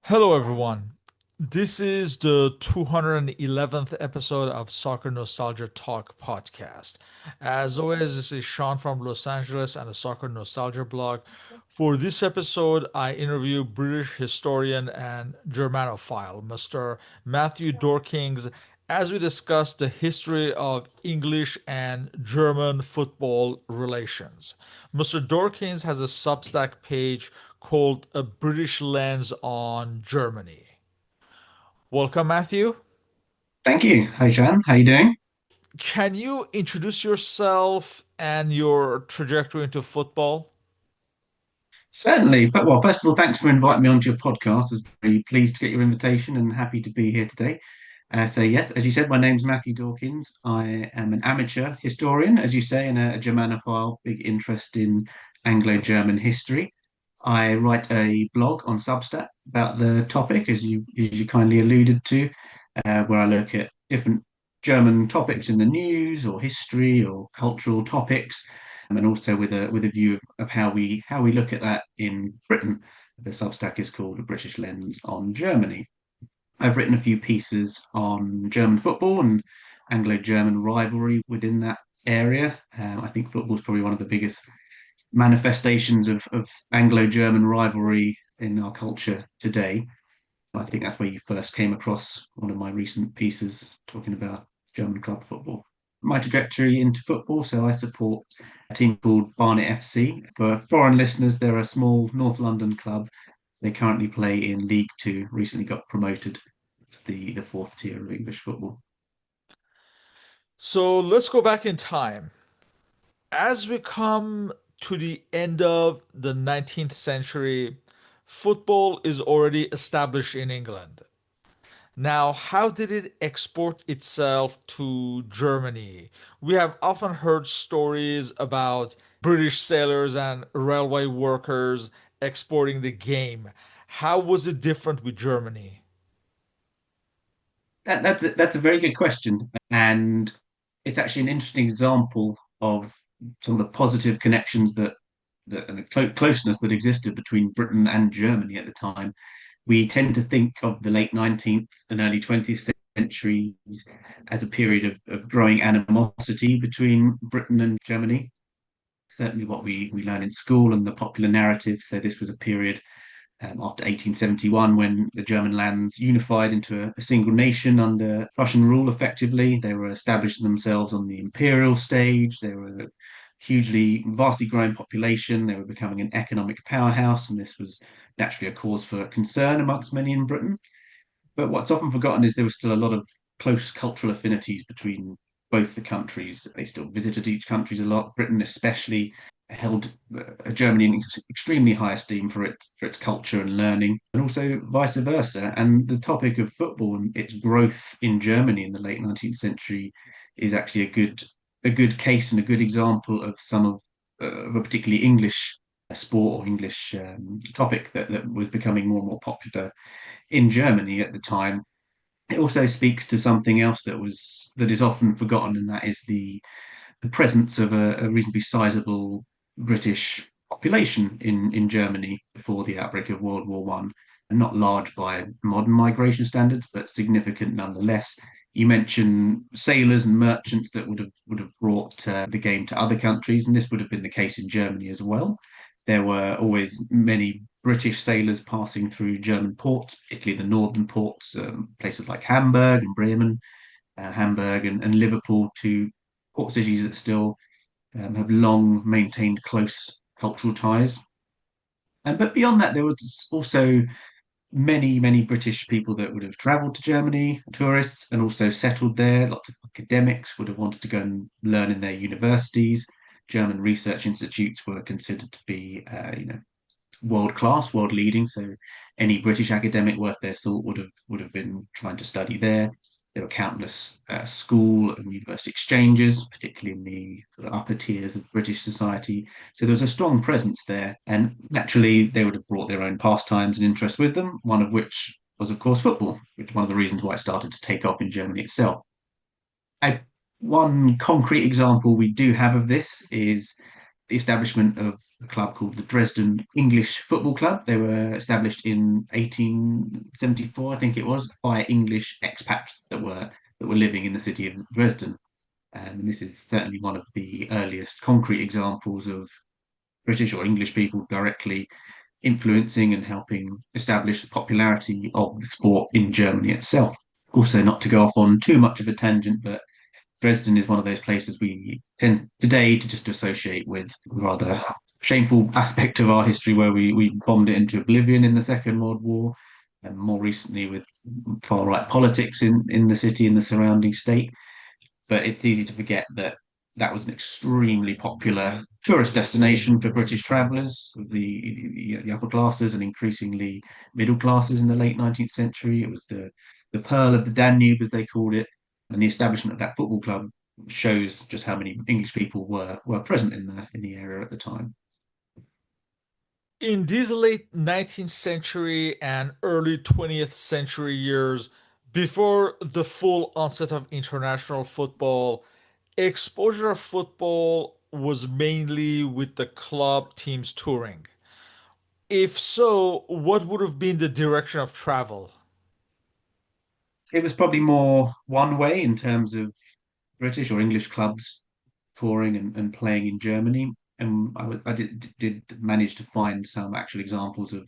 Hello, everyone. This is the 211th episode of Soccer Nostalgia Talk Podcast. As always, this is Sean from Los Angeles and the Soccer Nostalgia blog. For this episode, I interview British historian and Germanophile, Mr. Matthew Dorkings, as we discuss the history of English and German football relations. Mr. Dorkins has a Substack page called A British Lens on Germany. Welcome, Matthew. Thank you. Hi, Jan. How you doing? Can you introduce yourself and your trajectory into football? Certainly. Well, first of all, thanks for inviting me onto your podcast. I was very pleased to get your invitation and happy to be here today. Yes, as you said, my name's Matthew Dawkins. I am an amateur historian, as you say, and a Germanophile, big interest in Anglo-German history. I write a blog on Substack about the topic, as you kindly alluded to, where I look at different German topics in the news or history or cultural topics, and also with a view of how we look at that in Britain. The Substack is called A British Lens on Germany. I've written a few pieces on German football and Anglo-German rivalry within that area. I think football is probably one of the biggest manifestations of Anglo-German rivalry in our culture today. I think that's where you first came across one of my recent pieces talking about German club football. My trajectory into football, so I support a team called Barnet FC. For foreign listeners, they're a small North London club. They currently play in League Two, recently got promoted. It's the fourth tier of English football. So let's go back in time. As we come to the end of the 19th century, football is already established in England. Now, how did it export itself to Germany? We have often heard stories about British sailors and railway workers exporting the game. How was it different with Germany? That's a very good question, and it's actually an interesting example of some of the positive connections that and the closeness that existed between Britain and Germany at the time. We tend to think of the late 19th and early 20th centuries as a period of growing animosity between Britain and Germany. Certainly, what we learn in school and the popular narrative. So, this was a period after 1871 when the German lands unified into a single nation under Prussian rule effectively. They were establishing themselves on the imperial stage. They were a vastly growing population. They were becoming an economic powerhouse, and this was naturally a cause for concern amongst many in Britain. But what's often forgotten is there was still a lot of close cultural affinities between both the countries. They still visited each countries a lot. Britain, especially, held Germany in extremely high esteem for its culture and learning, and also vice versa. And the topic of football and its growth in Germany in the late 19th century is actually a good case and a good example of of a particularly English sport or English topic that was becoming more and more popular in Germany at the time. It also speaks to something else that is often forgotten, and that is the presence of a reasonably sizable British population in Germany before the outbreak of World War One, and not large by modern migration standards, but significant nonetheless. You mentioned sailors and merchants that would have brought the game to other countries, and this would have been the case in Germany as well. There were always many British sailors passing through German ports, particularly the northern ports, places like Hamburg and Bremen, Hamburg and Liverpool, two port cities that still have long maintained close cultural ties. But beyond that, there was also many British people that would have travelled to Germany, tourists, and also settled there. Lots of academics would have wanted to go and learn in their universities. German research institutes were considered to be, world class, world leading. So any British academic worth their salt would have been trying to study there. There were countless school and university exchanges, particularly in the sort of upper tiers of British society. So there was a strong presence there, and naturally they would have brought their own pastimes and interests with them. One of which was, of course, football, which is one of the reasons why it started to take off in Germany itself. I, One concrete example we do have of this is the establishment of a club called the Dresden English Football Club. They were established in 1874, I think it was, by English expats that were living in the city of Dresden. And this is certainly one of the earliest concrete examples of British or English people directly influencing and helping establish the popularity of the sport in Germany itself. Also, not to go off on too much of a tangent, but Dresden is one of those places we tend today to just associate with rather shameful aspect of our history where we bombed it into oblivion in the Second World War, and more recently with far right politics in the city and the surrounding state. But it's easy to forget that that was an extremely popular tourist destination for British travellers, the upper classes and increasingly middle classes in the late 19th century. It was the pearl of the Danube, as they called it, and the establishment of that football club shows just how many English people were present in the area at the time. In these late 19th century and early 20th century years, before the full onset of international football, exposure of football was mainly with the club teams touring. If so, what would have been the direction of travel? It was probably more one way in terms of British or English clubs touring and playing in Germany. And I did manage to find some actual examples of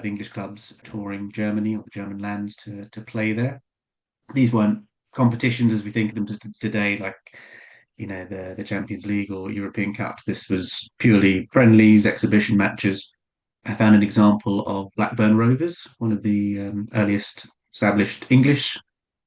English clubs touring Germany or the German lands to play there. These weren't competitions as we think of them today, like the Champions League or European Cup. This was purely friendlies, exhibition matches. I found an example of Blackburn Rovers, one of the earliest established English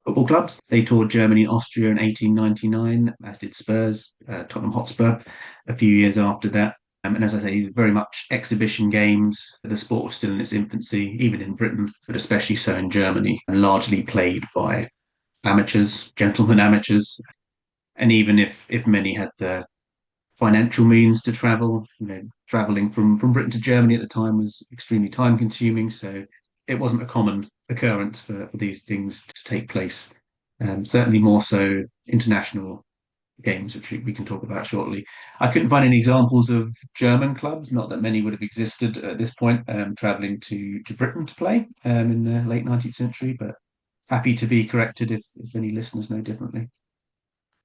football clubs. They toured Germany and Austria in 1899, as did Spurs, Tottenham Hotspur, a few years after that. And as I say, very much exhibition games. The sport was still in its infancy, even in Britain, but especially so in Germany, and largely played by amateurs, gentlemen amateurs. And even if many had the financial means to travel, traveling from Britain to Germany at the time was extremely time consuming. So it wasn't a common occurrence for these things to take place. Certainly more so international games, which we can talk about shortly. I couldn't find any examples of German clubs, not that many would have existed at this point, traveling to Britain to play in the late 19th century, but happy to be corrected if any listeners know differently.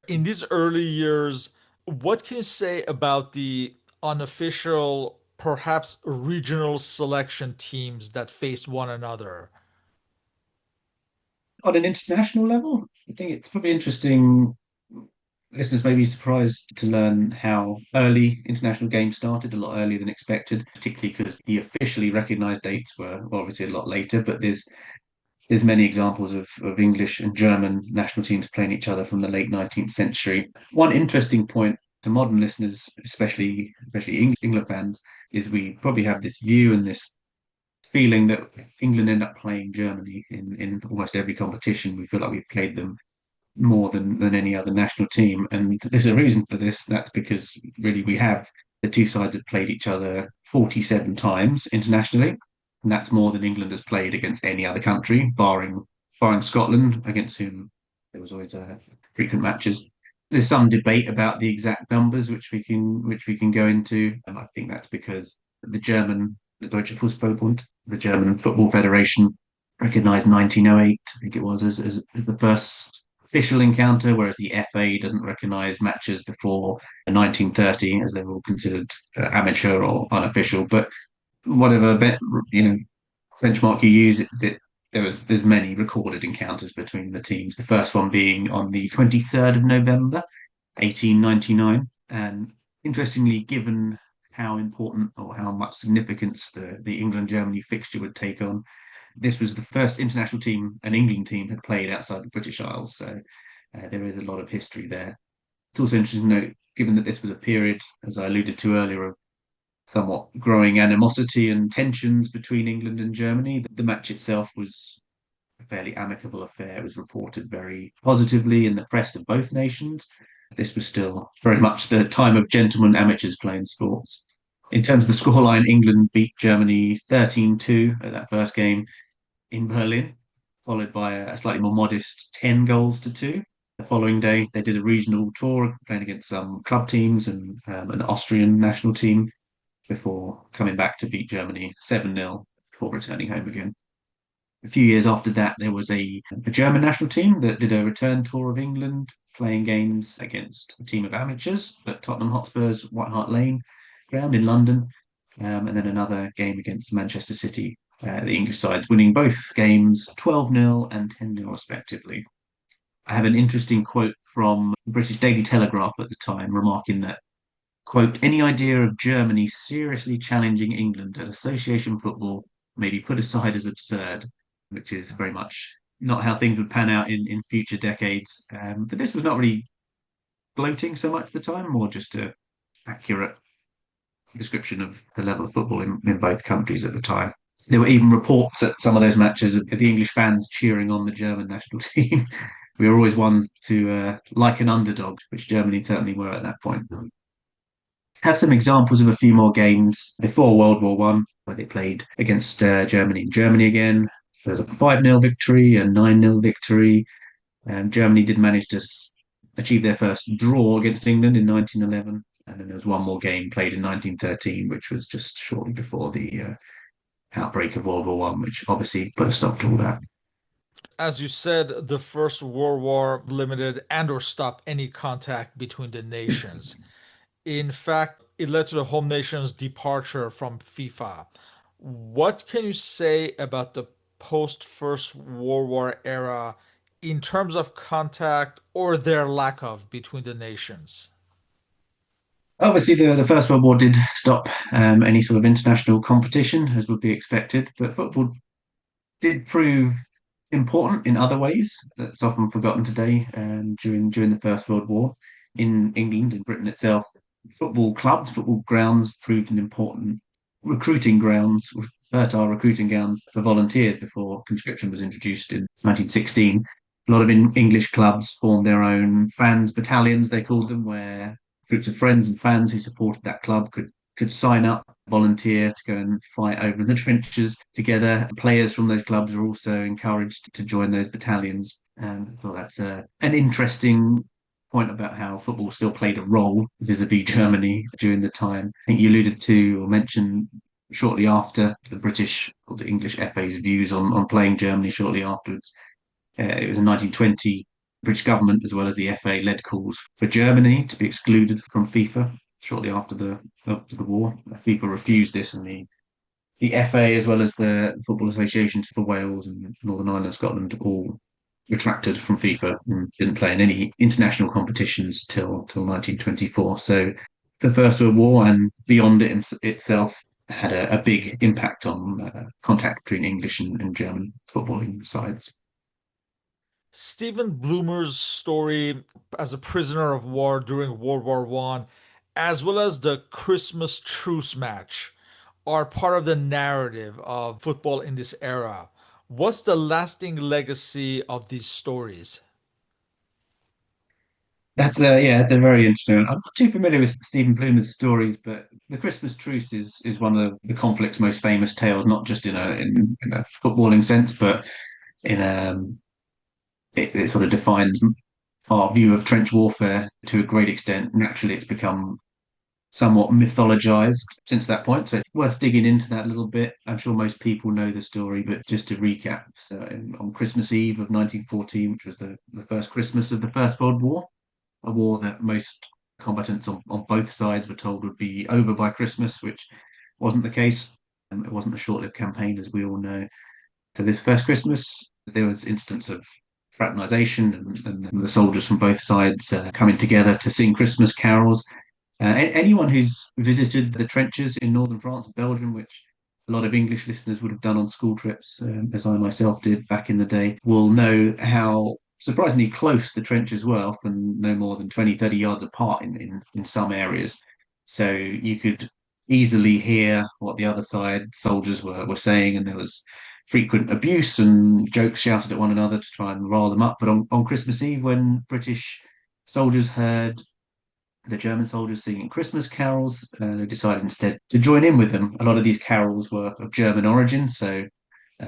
In these early years, what can you say about the unofficial, perhaps regional selection teams that face one another? On an international level, I think it's probably interesting. Listeners may be surprised to learn how early international games started, a lot earlier than expected, particularly because the officially recognised dates were obviously a lot later. But there's many examples of English and German national teams playing each other from the late 19th century. One interesting point to modern listeners, especially England fans, is we probably have this view and this feeling that England end up playing Germany in almost every competition. We feel like we've played them more than any other national team. And there's a reason for this. That's because really the two sides have played each other 47 times internationally. And that's more than England has played against any other country, barring Scotland, against whom there was always frequent matches. There's some debate about the exact numbers, which we can go into, and I think that's because the Deutsche Fußballbund, the German Football Federation, recognised 1908, I think it was, as the first official encounter, whereas the FA doesn't recognise matches before 1930, as they were all considered amateur or unofficial. But whatever you know benchmark you use, there's many recorded encounters between the teams. The first one being on the 23rd of November, 1899, and interestingly, given how important or how much significance the England Germany fixture would take on, this was the first international team an England team had played outside the British Isles. So there is a lot of history there. It's also interesting to note, given that this was a period, as I alluded to earlier, of somewhat growing animosity and tensions between England and Germany, the match itself was a fairly amicable affair. It was reported very positively in the press of both nations. This was still very much the time of gentlemen amateurs playing sports. In terms of the scoreline, England beat Germany 13-2 at that first game in Berlin, followed by a slightly more modest 10 goals to 2. The following day, they did a regional tour, playing against some club teams and an Austrian national team before coming back to beat Germany 7-0 before returning home again. A few years after that, there was a German national team that did a return tour of England, playing games against a team of amateurs at Tottenham Hotspur's White Hart Lane ground in London, and then another game against Manchester City. The English sides winning both games 12-0 and 10-0 respectively. I have an interesting quote from the British Daily Telegraph at the time, remarking that, quote, any idea of Germany seriously challenging England at association football may be put aside as absurd, which is very much not how things would pan out in future decades. But this was not really gloating so much at the time, more just a accurate description of the level of football in both countries at the time. There were even reports at some of those matches of the English fans cheering on the German national team. We were always ones to like an underdog, which Germany certainly were at that point. Have some examples of a few more games before World War One, where they played against Germany in Germany again. There was a 5-0 victory, a 9-0 victory. Germany did manage to achieve their first draw against England in 1911. And then there was one more game played in 1913, which was just shortly before the outbreak of World War One, which obviously put a stop to all that. As you said, the First World War limited and or stopped any contact between the nations. In fact, it led to the home nation's departure from FIFA. What can you say about the post First World War era in terms of contact or their lack of between the nations? Obviously, the First World War did stop any sort of international competition, as would be expected, but football did prove important in other ways that's often forgotten today during the First World War. In England, in Britain itself, football clubs, football grounds proved an important recruiting grounds, fertile recruiting grounds for volunteers before conscription was introduced in 1916. A lot of English clubs formed their own fans battalions, they called them, where groups of friends and fans who supported that club could sign up, volunteer to go and fight over in the trenches together. Players from those clubs are also encouraged to join those battalions. And I thought that's an interesting point about how football still played a role vis-a-vis Germany during the time. I think you alluded to or mentioned shortly after the British or the English FA's views on playing Germany shortly afterwards. It was in 1920 British government as well as the FA led calls for Germany to be excluded from FIFA shortly after the war. FIFA refused this, and the FA as well as the Football Associations for Wales and Northern Ireland, Scotland all retracted from FIFA and didn't play in any international competitions till 1924. So the First World War and beyond it itself had a big impact on contact between English and German footballing sides. Stephen Bloomer's story as a prisoner of war during World War One, as well as the Christmas truce match, are part of the narrative of football in this era. What's the lasting legacy of these stories? That's a very interesting one. I'm not too familiar with Stephen Plumer's stories, but the Christmas truce is one of the conflict's most famous tales, not just in a footballing sense, but in it sort of defines our view of trench warfare to a great extent. Naturally, it's become somewhat mythologized since that point. So it's worth digging into that a little bit. I'm sure most people know the story, but just to recap. So on Christmas Eve of 1914, which was the first Christmas of the First World War, a war that most combatants on both sides were told would be over by Christmas, which wasn't the case. It wasn't a short-lived campaign, as we all know. So this first Christmas, there was instance of fraternization and the soldiers from both sides coming together to sing Christmas carols. Anyone who's visited the trenches in northern France and Belgium, which a lot of English listeners would have done on school trips, as I myself did back in the day, will know how surprisingly close the trenches were, often no more than 20, 30 yards apart in some areas. So you could easily hear what the other side soldiers were saying, and there was frequent abuse and jokes shouted at one another to try and rile them up. But on Christmas Eve, when British soldiers heard the German soldiers singing Christmas carols, they decided instead to join in with them. A lot of these carols were of German origin, so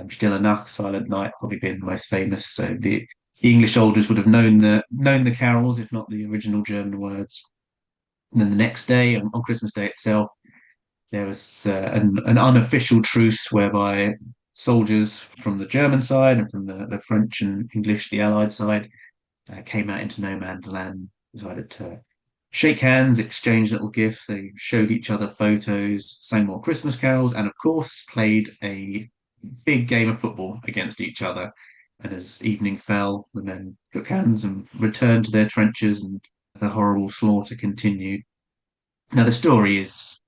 Stille Nacht, Silent Night, probably being the most famous. So the the English soldiers would have known the carols, if not the original German words. And then the next day, on Christmas Day itself, there was an unofficial truce whereby soldiers from the German side and from the French and English, the Allied side, came out into no man's land, decided to shake hands, exchange little gifts. They showed each other photos, sang more Christmas carols, and of course, played a big game of football against each other. And as evening fell, the men shook hands and returned to their trenches, and the horrible slaughter continued. Now, the story is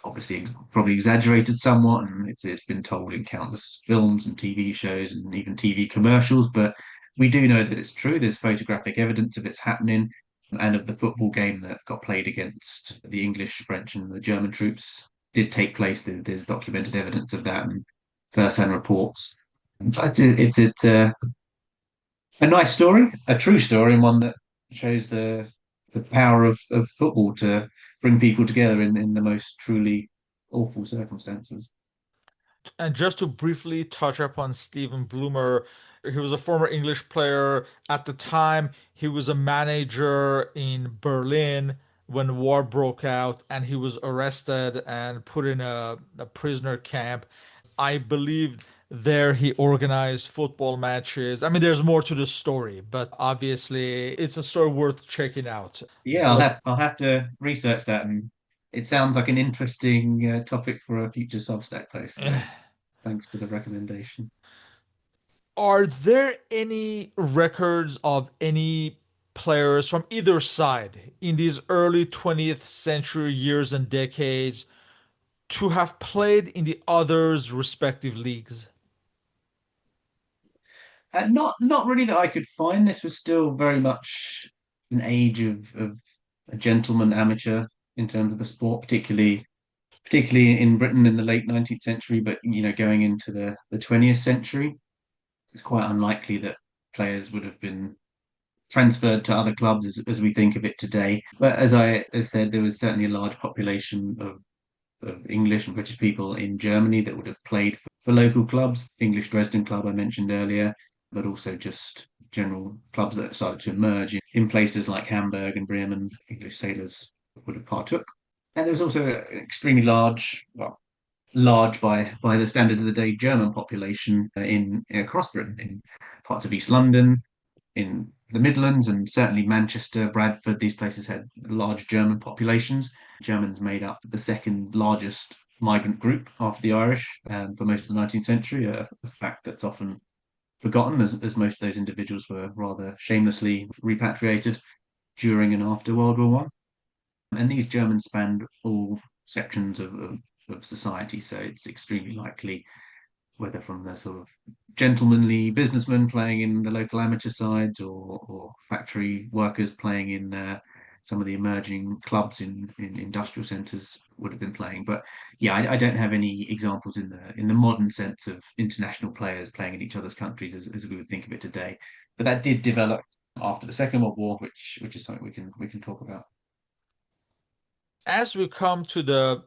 obviously probably exaggerated somewhat, and it's been told in countless films and TV shows and even TV commercials. But we do know that it's true. There's photographic evidence of it's happening, and of the football game that got played against the English, French, and the German troops did take place. There's documented evidence of that and first-hand reports. But it's a nice story, a true story, and one that shows the power of football to bring people together in the most truly awful circumstances. And just to briefly touch upon Steven Bloomer, he was a former English player. At the time, he was a manager in Berlin when war broke out, and he was arrested and put in a prisoner camp. I believe there he organized football matches. I mean, there's more to the story, but obviously it's a story worth checking out. Yeah, I'll But have to research that, and it sounds like an interesting topic for a future Substack post. So thanks for the recommendation. are there any records of any players from either side in these early 20th century years and decades to have played in the other's respective leagues? Not really that I could find. This was still very much an age of a gentleman amateur in terms of the sport, particularly in Britain in the late 19th century. But going into the 20th century, it's quite unlikely that players would have been transferred to other clubs as we think of it today. But as said, there was certainly a large population of English and British people in Germany that would have played for local clubs. English Dresden club I mentioned earlier, but also just general clubs that started to emerge in places like Hamburg and Bremen. English sailors would have partook. And there was also an extremely large, well, large by the standards of the day, German population in across Britain, in parts of East London, in the Midlands, and certainly Manchester, Bradford. These places had large German populations. Germans made up the second largest migrant group after the Irish for most of the 19th century, a fact that's often forgotten, as most of those individuals were rather shamelessly repatriated during and after World War One. And these Germans spanned all sections of society, so it's extremely likely, whether from the sort of gentlemanly businessmen playing in the local amateur sides or factory workers playing in some of the emerging clubs in industrial centres would have been playing. But yeah, I don't have any examples in the modern sense of international players playing in each other's countries as we would think of it today. But that did develop after the Second World War, which is something we can talk about. As we come to the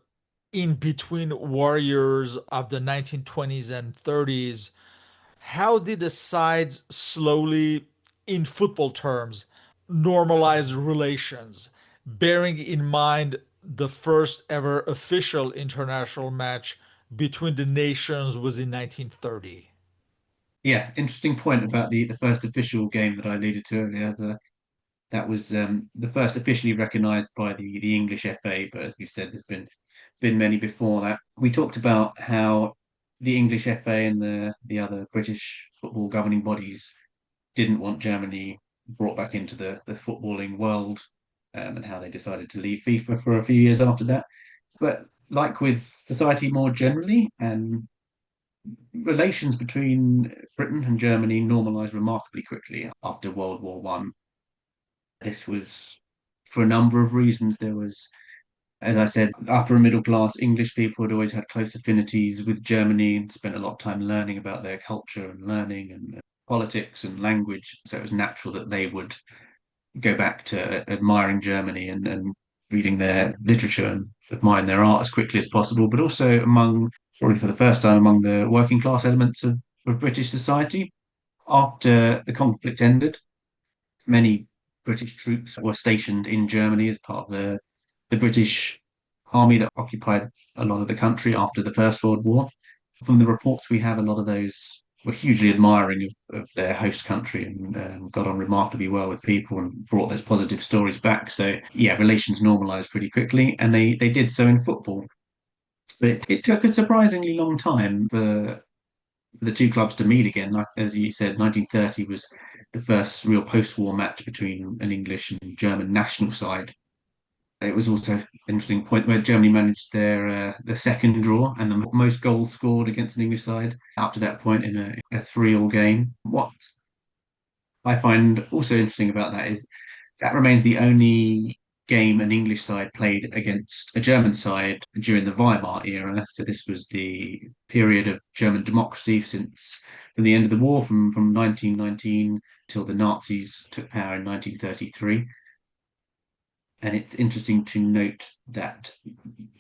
in between warriors of the 1920s and 30s, how did the sides slowly, in football terms, normalize relations, bearing in mind the first ever official international match between the nations was in 1930? Yeah, interesting point about the first official game that I alluded to earlier. That was the first officially recognised by the English FA, but as we said, there's been many before that. We talked about how the English FA and the other British football governing bodies didn't want Germany brought back into the footballing world, and how they decided to leave FIFA for a few years after that. But like with society more generally, and relations between Britain and Germany normalised remarkably quickly after World War One. This was for a number of reasons. There was, as I said, upper and middle class English people had always had close affinities with Germany and spent a lot of time learning about their culture and learning and politics and language. So it was natural that they would go back to admiring Germany and reading their literature and admiring their art as quickly as possible, but also among, probably for the first time, among the working class elements of British society. After the conflict ended, many British troops were stationed in Germany as part of the British army that occupied a lot of the country after the First World War. From the reports we have, a lot of those were hugely admiring of their host country and got on remarkably well with people and brought those positive stories back. So, yeah, relations normalized pretty quickly, and they did so in football. But it took a surprisingly long time for the two clubs to meet again. Like as you said, 1930 was the first real post-war match between an English and German national side. It was also an interesting point where Germany managed their second draw and the most goals scored against an English side up to that point in a 3-all game. What I find also interesting about that is that remains the only game an English side played against a German side during the Weimar era. So this was the period of German democracy since from the end of the war, from 1919 till the Nazis took power in 1933. And it's interesting to note that,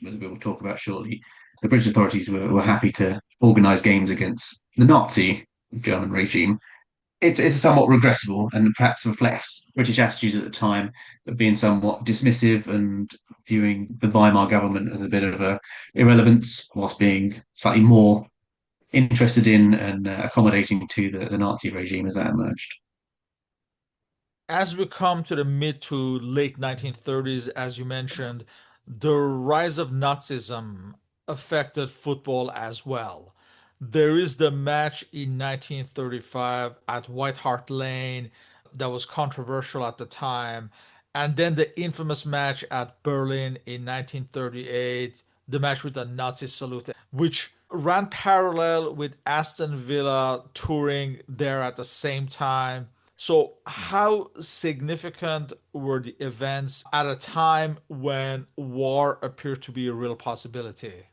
as we will talk about shortly, the British authorities were happy to organise games against the Nazi German regime. It's somewhat regrettable and perhaps reflects British attitudes at the time of being somewhat dismissive and viewing the Weimar government as a bit of a irrelevance, whilst being slightly more interested in and accommodating to the Nazi regime as that emerged. As we come to the mid to late 1930s, as you mentioned, the rise of Nazism affected football as well. There is the match in 1935 at White Hart Lane that was controversial at the time, and then the infamous match at Berlin in 1938, the match with the Nazi salute, which ran parallel with Aston Villa touring there at the same time. So, how significant were the events at a time when war appeared to be a real possibility?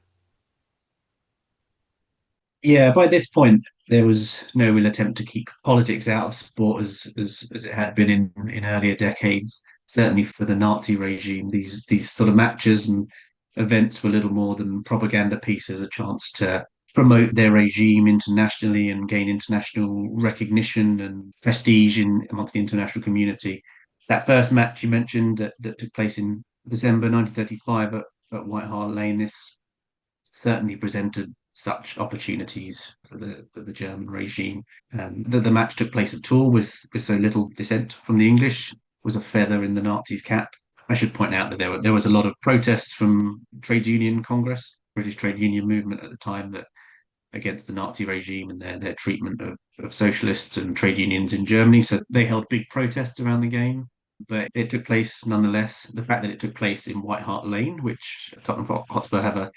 Yeah, by this point, there was no real attempt to keep politics out of sport as it had been in earlier decades. Certainly for the Nazi regime, these sort of matches and events were little more than propaganda pieces, a chance to promote their regime internationally and gain international recognition and prestige in amongst the international community. That first match you mentioned that took place in December 1935 at White Hart Lane, this certainly presented such opportunities for the German regime. The match took place at all with so little dissent from the English was a feather in the Nazis' cap. I should point out that there was a lot of protests from trade union Congress, British trade union movement at the time that against the Nazi regime and their treatment of socialists and trade unions in Germany. So they held big protests around the game. But it took place nonetheless. The fact that it took place in White Hart Lane, which Tottenham Hotspur have a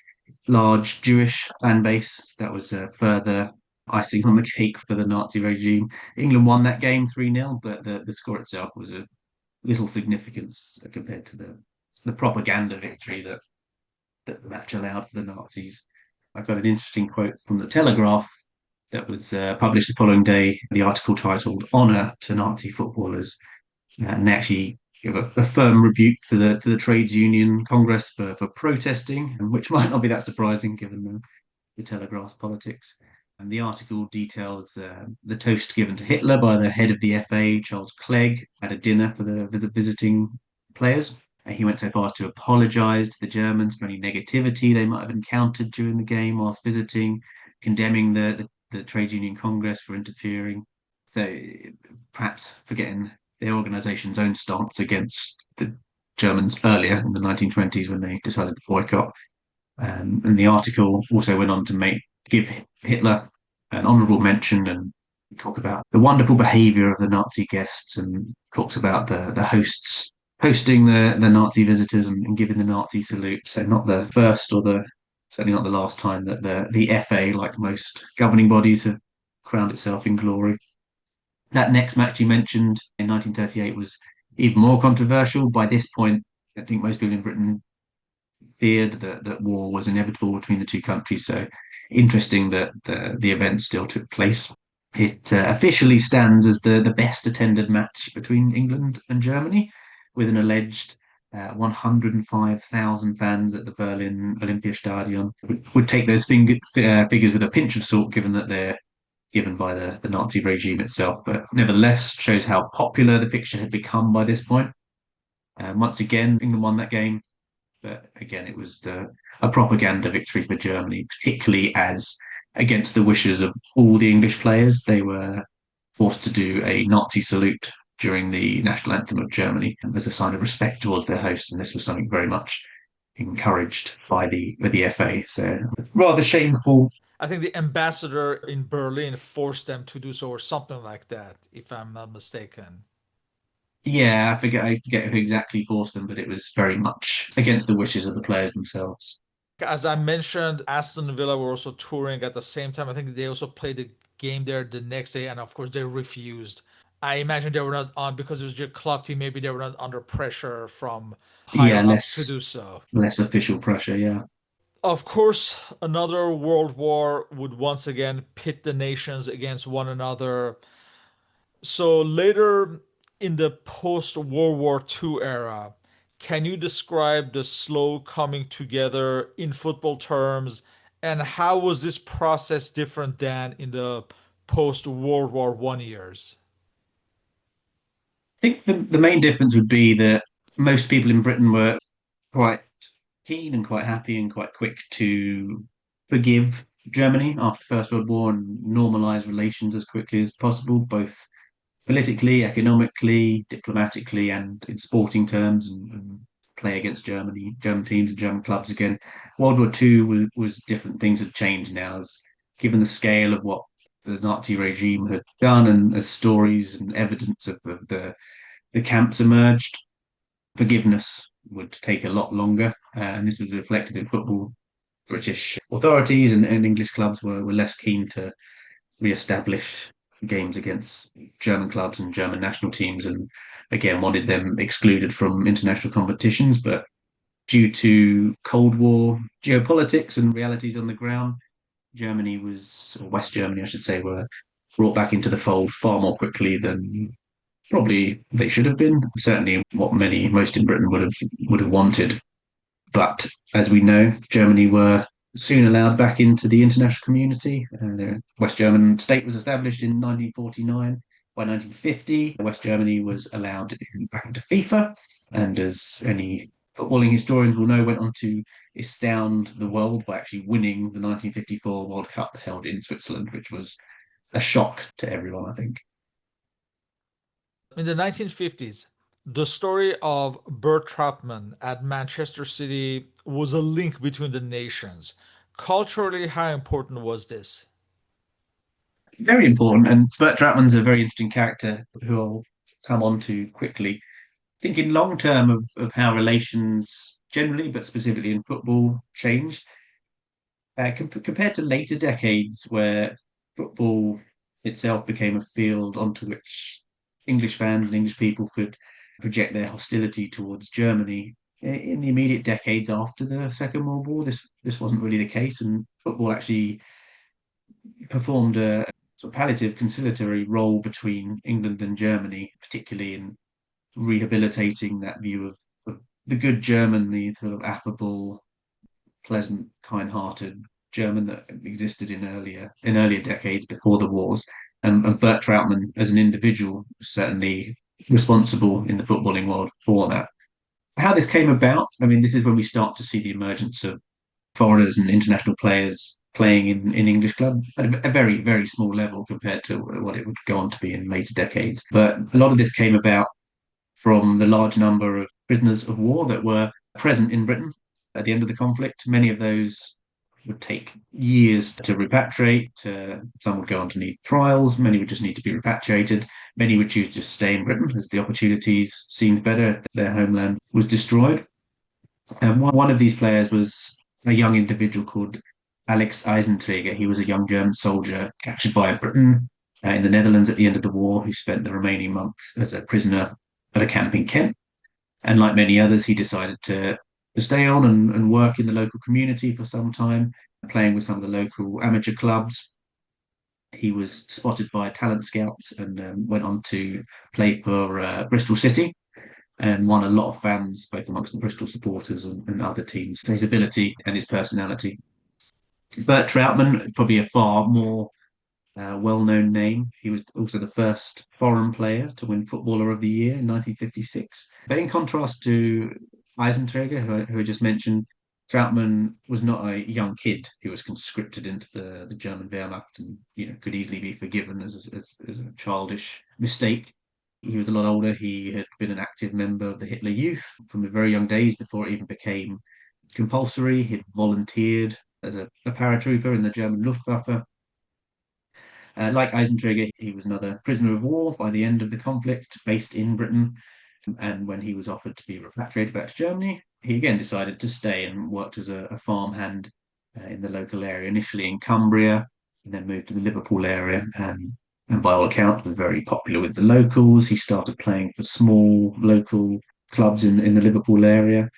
large Jewish fan base. That was further icing on the cake for the Nazi regime. England won that game 3-0, but the score itself was of little significance compared to the propaganda victory that the match allowed for the Nazis. I've got an interesting quote from the Telegraph that was published the following day, the article titled Honour to Nazi Footballers. And they actually give a firm rebuke for the trades union Congress for protesting, which might not be that surprising given the Telegraph's politics. And the article details the toast given to Hitler by the head of the FA, Charles Clegg, at a dinner for the visiting players. And he went so far as to apologise to the Germans for any negativity they might have encountered during the game whilst visiting, condemning the trade union Congress for interfering. So perhaps forgetting the organisation's own stance against the Germans earlier in the 1920s when they decided to boycott. And the article also went on to give Hitler an honourable mention and talk about the wonderful behaviour of the Nazi guests and talks about the hosts hosting the Nazi visitors and giving the Nazi salute. So not the first or the certainly not the last time that the FA, like most governing bodies, have crowned itself in glory. That next match you mentioned in 1938 was even more controversial. By this point, I think most people in Britain feared that war was inevitable between the two countries. So interesting that the event still took place. It officially stands as the best attended match between England and Germany, with an alleged 105,000 fans at the Berlin Olympiastadion. Would take those figures with a pinch of salt, given that they're given by the Nazi regime itself. But nevertheless, shows how popular the fixture had become by this point. Once again, England won that game, but again, it was a propaganda victory for Germany, particularly as against the wishes of all the English players, they were forced to do a Nazi salute during the national anthem of Germany as a sign of respect towards their hosts, and this was something very much encouraged by the FA. So rather shameful. I think the ambassador in Berlin forced them to do so, or something like that, if I'm not mistaken. Yeah, I forget who exactly forced them, but it was very much against the wishes of the players themselves. As I mentioned, Aston Villa were also touring at the same time. I think they also played the game there the next day, and of course they refused. I imagine they were not on because it was just a club team. Maybe they were not under pressure from Yeah, higher ups to do so. less official pressure. Yeah. Of course, another world war would once again pit the nations against one another. So later in the post-World War II era, can you describe the slow coming together in football terms, and how was this process different than in the post-World War One years? I think the main difference would be that most people in Britain were quite keen and quite happy and quite quick to forgive Germany after the First World War and normalise relations as quickly as possible, both politically, economically, diplomatically, and in sporting terms, and play against German teams and German clubs again. World War Two was different. Things had changed now, as given the scale of what the Nazi regime had done, and as stories and evidence of the camps emerged, forgiveness would take a lot longer, and this was reflected in football. British authorities and English clubs were less keen to re-establish games against German clubs and German national teams, and again wanted them excluded from international competitions. But due to Cold War geopolitics and realities on the ground, Germany was, or West Germany, I should say, were brought back into the fold far more quickly than probably they should have been. Certainly, what most in Britain would have wanted. But as we know, Germany were soon allowed back into the international community. The West German state was established in 1949. By 1950, West Germany was allowed back into FIFA, and as any footballing historians will know, went on to astound the world by actually winning the 1954 World Cup held in Switzerland, which was a shock to everyone, I think. In the 1950s, the story of Bert Trautmann at Manchester City was a link between the nations. Culturally, how important was this? Very important, and Bert Trautmann's a very interesting character who I'll come on to quickly. Thinking long term of how relations generally, but specifically in football, changed compared to later decades where football itself became a field onto which English fans and English people could project their hostility towards Germany. In the immediate decades after the Second World War, this wasn't really the case, and football actually performed a sort of palliative conciliatory role between England and Germany, particularly in rehabilitating that view of the good German, the sort of affable, pleasant, kind-hearted German that existed in earlier decades before the wars. And Bert Trautmann, as an individual, was certainly responsible in the footballing world for that. How this came about, I mean, this is when we start to see the emergence of foreigners and international players playing in English clubs at a very, very small level compared to what it would go on to be in later decades. But a lot of this came about from the large number of prisoners of war that were present in Britain at the end of the conflict. Many of those would take years to repatriate. Some would go on to need trials. Many would just need to be repatriated. Many would choose to stay in Britain as the opportunities seemed better. Their homeland was destroyed. And one of these players was a young individual called Alex Eisenträger. He was a young German soldier captured by Britain in the Netherlands at the end of the war, who spent the remaining months as a prisoner at a camp in Kent. And like many others, he decided to stay on and work in the local community for some time, playing with some of the local amateur clubs. He was spotted by talent scouts and went on to play for Bristol City and won a lot of fans, both amongst the Bristol supporters and other teams, for his ability and his personality. Bert Troutman, probably a far more well-known name. He was also the first foreign player to win Footballer of the Year in 1956. But in contrast to Eisenträger, who I just mentioned, Trautmann was not a young kid who was conscripted into the German Wehrmacht and could easily be forgiven as a childish mistake. He was a lot older. He had been an active member of the Hitler Youth from very young days before it even became compulsory. He'd volunteered as a paratrooper in the German Luftwaffe. Like Eisenträger, he was another prisoner of war by the end of the conflict, based in Britain. And when he was offered to be repatriated back to Germany, he again decided to stay and worked as a farmhand in the local area, initially in Cumbria, and then moved to the Liverpool area. And by all accounts, was very popular with the locals. He started playing for small local clubs in the Liverpool area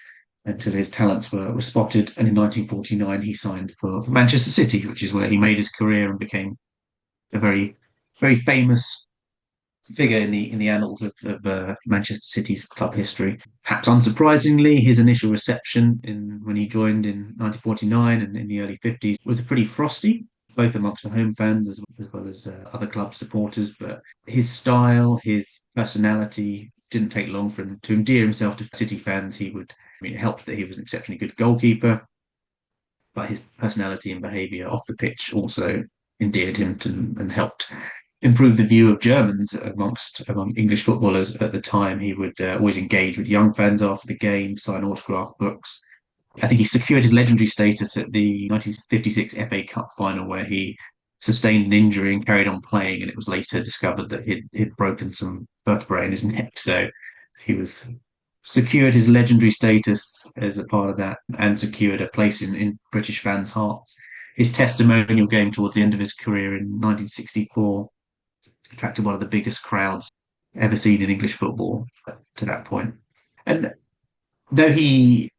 until his talents were spotted. And in 1949, he signed for Manchester City, which is where he made his career and became a very famous figure in the annals of Manchester City's club history. Perhaps unsurprisingly, his initial reception when he joined in 1949 and in the early 50s was pretty frosty, both amongst the home fans as well as other club supporters. But his style, his personality didn't take long for him to endear himself to City fans. It helped that he was an exceptionally good goalkeeper, but his personality and behaviour off the pitch also endeared him to and helped improve the view of Germans among English footballers at the time. He would always engage with young fans after the game, sign autograph books. I think he secured his legendary status at the 1956 FA Cup final, where he sustained an injury and carried on playing, and it was later discovered that he'd broken some vertebrae in his neck. So he was secured his legendary status as a part of that and secured a place in British fans' hearts. His testimonial game towards the end of his career in 1964 attracted one of the biggest crowds ever seen in English football to that point. And though he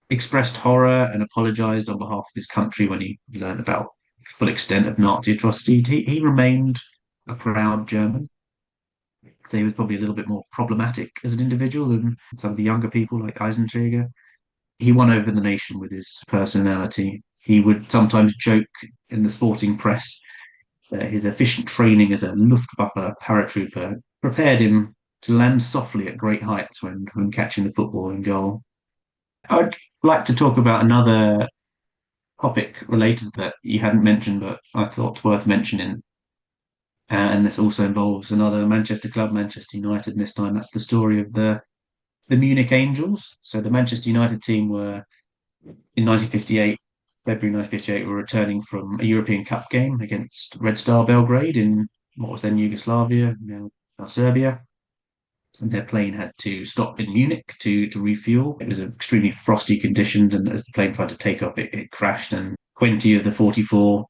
expressed horror and apologised on behalf of his country when he learned about the full extent of Nazi atrocity, he remained a proud German. So he was probably a little bit more problematic as an individual than some of the younger people like Eisenträger. He won over the nation with his personality. He would sometimes joke in the sporting press that his efficient training as a Luftwaffe paratrooper prepared him to land softly at great heights when catching the football in goal. I would like to talk about another topic related that you hadn't mentioned, but I thought worth mentioning. And this also involves another Manchester club, Manchester United, and this time that's the story of the Munich Angels. So the Manchester United team were in 1958, February 1958, were returning from a European Cup game against Red Star Belgrade in what was then Yugoslavia, now Serbia. And their plane had to stop in Munich to refuel. It was extremely frosty conditions, and as the plane tried to take off, it crashed, and 20 of the 44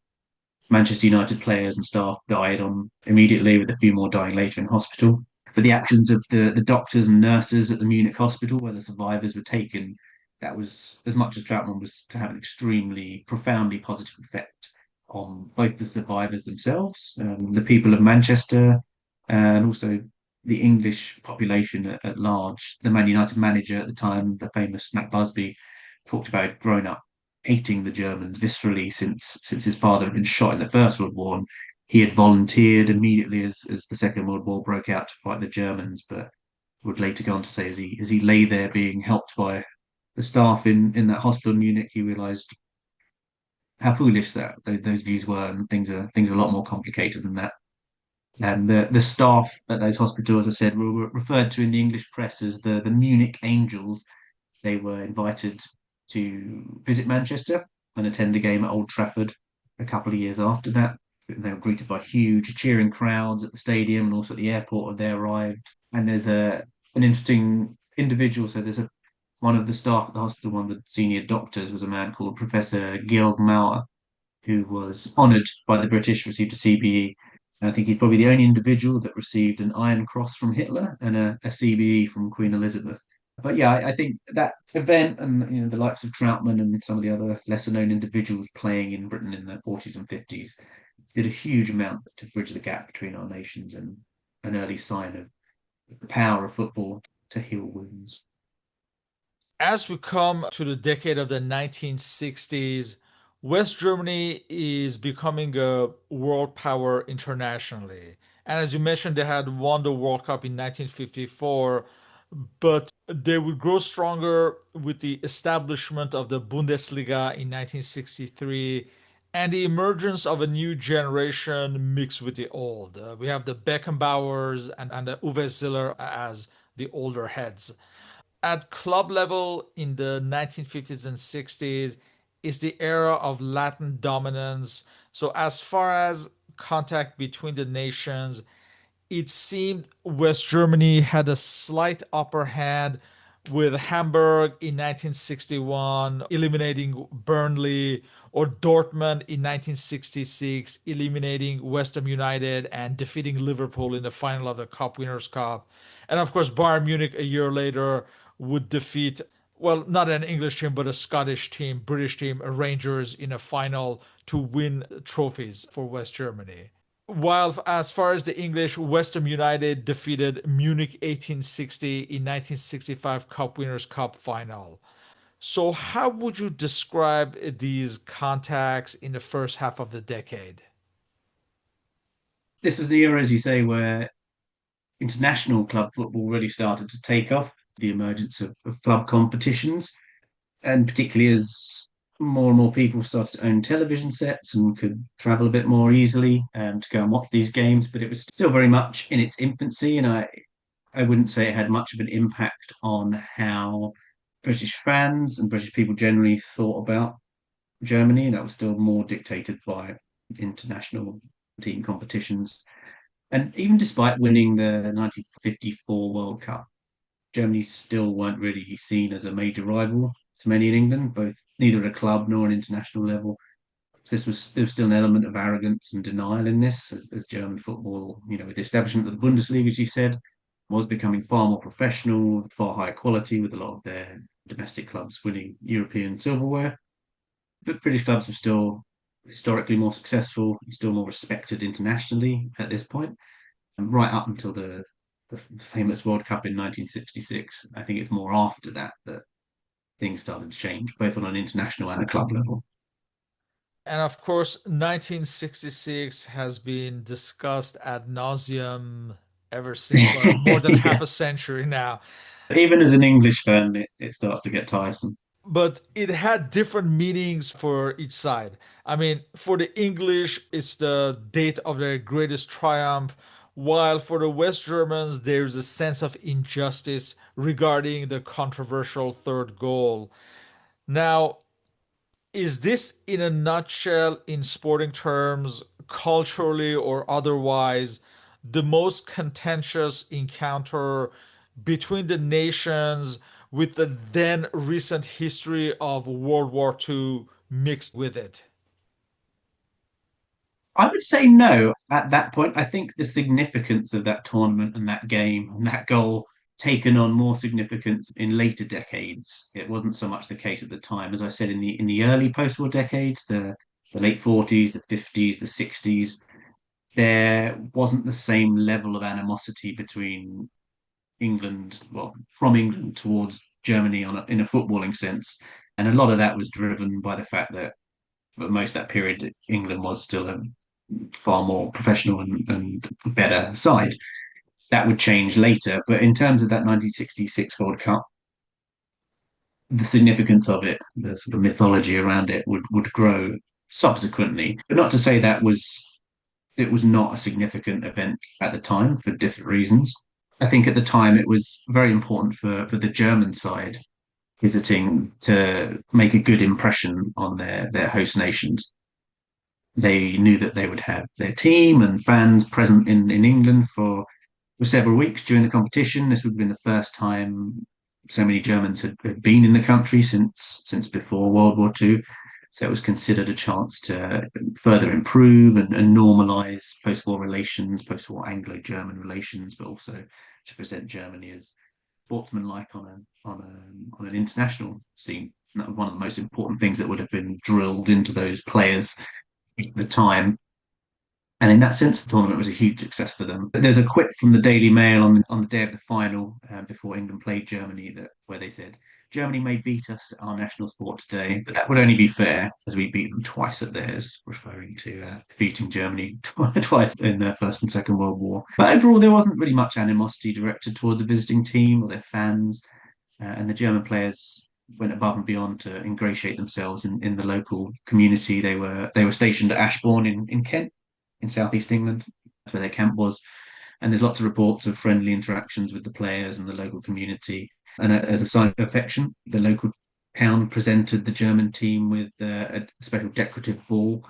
Manchester United players and staff died on immediately, with a few more dying later in hospital. But the actions of the doctors and nurses at the Munich hospital where the survivors were taken, that was, as much as Troutman was to have an extremely profoundly positive effect on both the survivors themselves, the people of Manchester, and also the English population at large. The Man United manager at the time, the famous Matt Busby, talked about growing up hating the Germans viscerally since his father had been shot in the First World War. And he had volunteered immediately as the Second World War broke out to fight the Germans, but would later go on to say, as he lay there being helped by the staff in that hospital in Munich, he realised how foolish those views were, and things are a lot more complicated than that. And the staff at those hospitals, as I said, were referred to in the English press as the Munich Angels. They were invited to visit Manchester and attend a game at Old Trafford a couple of years after that. They were greeted by huge cheering crowds at the stadium and also at the airport when they arrived. And there's an interesting individual. So there's one of the staff at the hospital, one of the senior doctors, was a man called Professor Georg Mauer, who was honoured by the British, received a CBE. And I think he's probably the only individual that received an Iron Cross from Hitler and a CBE from Queen Elizabeth. But yeah, I think that event and the likes of Troutman and some of the other lesser known individuals playing in Britain in the 40s and 50s did a huge amount to bridge the gap between our nations and an early sign of the power of football to heal wounds. As we come to the decade of the 1960s, West Germany is becoming a world power internationally. And as you mentioned, they had won the World Cup in 1954, but they would grow stronger with the establishment of the Bundesliga in 1963 and the emergence of a new generation mixed with the old. We have the Beckenbauers and the Uwe Ziller as the older heads. At club level in the 1950s and 60s is the era of Latin dominance. So, as far as contact between the nations, it seemed West Germany had a slight upper hand with Hamburg in 1961 eliminating Burnley, or Dortmund in 1966 eliminating West Ham United and defeating Liverpool in the final of the Cup Winners' Cup. And of course, Bayern Munich a year later would defeat, well, not an English team, but a Scottish team, British team, Rangers in a final to win trophies for West Germany. While as far as the English, West Ham United defeated Munich 1860 in 1965 Cup Winners' Cup final. So, how would you describe these contacts in the first half of the decade? This was the era, as you say, where international club football really started to take off, the emergence of club competitions, and particularly as more and more people started to own television sets and could travel a bit more easily to go and watch these games. But it was still very much in its infancy, and I wouldn't say it had much of an impact on how British fans and British people generally thought about Germany. That was still more dictated by international team competitions. And even despite winning the 1954 World Cup, Germany still weren't really seen as a major rival to many in England, both neither at a club nor an international level. There was still an element of arrogance and denial in this, as German football, with the establishment of the Bundesliga, as you said, was becoming far more professional, far higher quality, with a lot of their domestic clubs winning European silverware. But British clubs were still historically more successful, still more respected internationally at this point, and right up until the famous World Cup in 1966. I think it's more after that that things started to change, both on an international and a club level. And of course, 1966 has been discussed ad nauseum ever since for more than half Yeah. a century now. Even as an English fan, it starts to get tiresome. But it had different meanings for each side. I mean, for the English, it's the date of their greatest triumph, while for the West Germans, there's a sense of injustice regarding the controversial third goal. Now, is this in a nutshell, in sporting terms, culturally or otherwise, the most contentious encounter between the nations with the then recent history of World War II mixed with it? I would say no at that point. I think the significance of that tournament and that game and that goal taken on more significance in later decades. It wasn't so much the case at the time. As I said, in the early post-war decades, the late 40s, the 50s, the 60s, there wasn't the same level of animosity between England, well, from England towards Germany in a footballing sense. And a lot of that was driven by the fact that for most of that period, England was still a far more professional and better side. That would change later. But in terms of that 1966 World Cup, the significance of it, the sort of mythology around it would grow subsequently. But not to say that it was not a significant event at the time for different reasons. I think at the time it was very important for the German side visiting to make a good impression on their host nations. They knew that they would have their team and fans present in England for several weeks during the competition. This would have been the first time so many Germans had been in the country since before World War II. So it was considered a chance to further improve and normalise post-war relations, post-war Anglo-German relations, but also to present Germany as sportsmanlike on an international scene. And that was one of the most important things that would have been drilled into those players at the time. And in that sense, the tournament was a huge success for them. But there's a quip from the Daily Mail on the day of the final, before England played Germany, that where they said Germany may beat us at our national sport today, but that would only be fair as we beat them twice at theirs, referring to defeating Germany twice in the First and Second World War. But overall, there wasn't really much animosity directed towards a visiting team or their fans, and the German players went above and beyond to ingratiate themselves in the local community. They were stationed at Ashbourne in Kent, in southeast England. That's where their camp was. And there's lots of reports of friendly interactions with the players and the local community. And as a sign of affection, the local town presented the German team with a special decorative ball,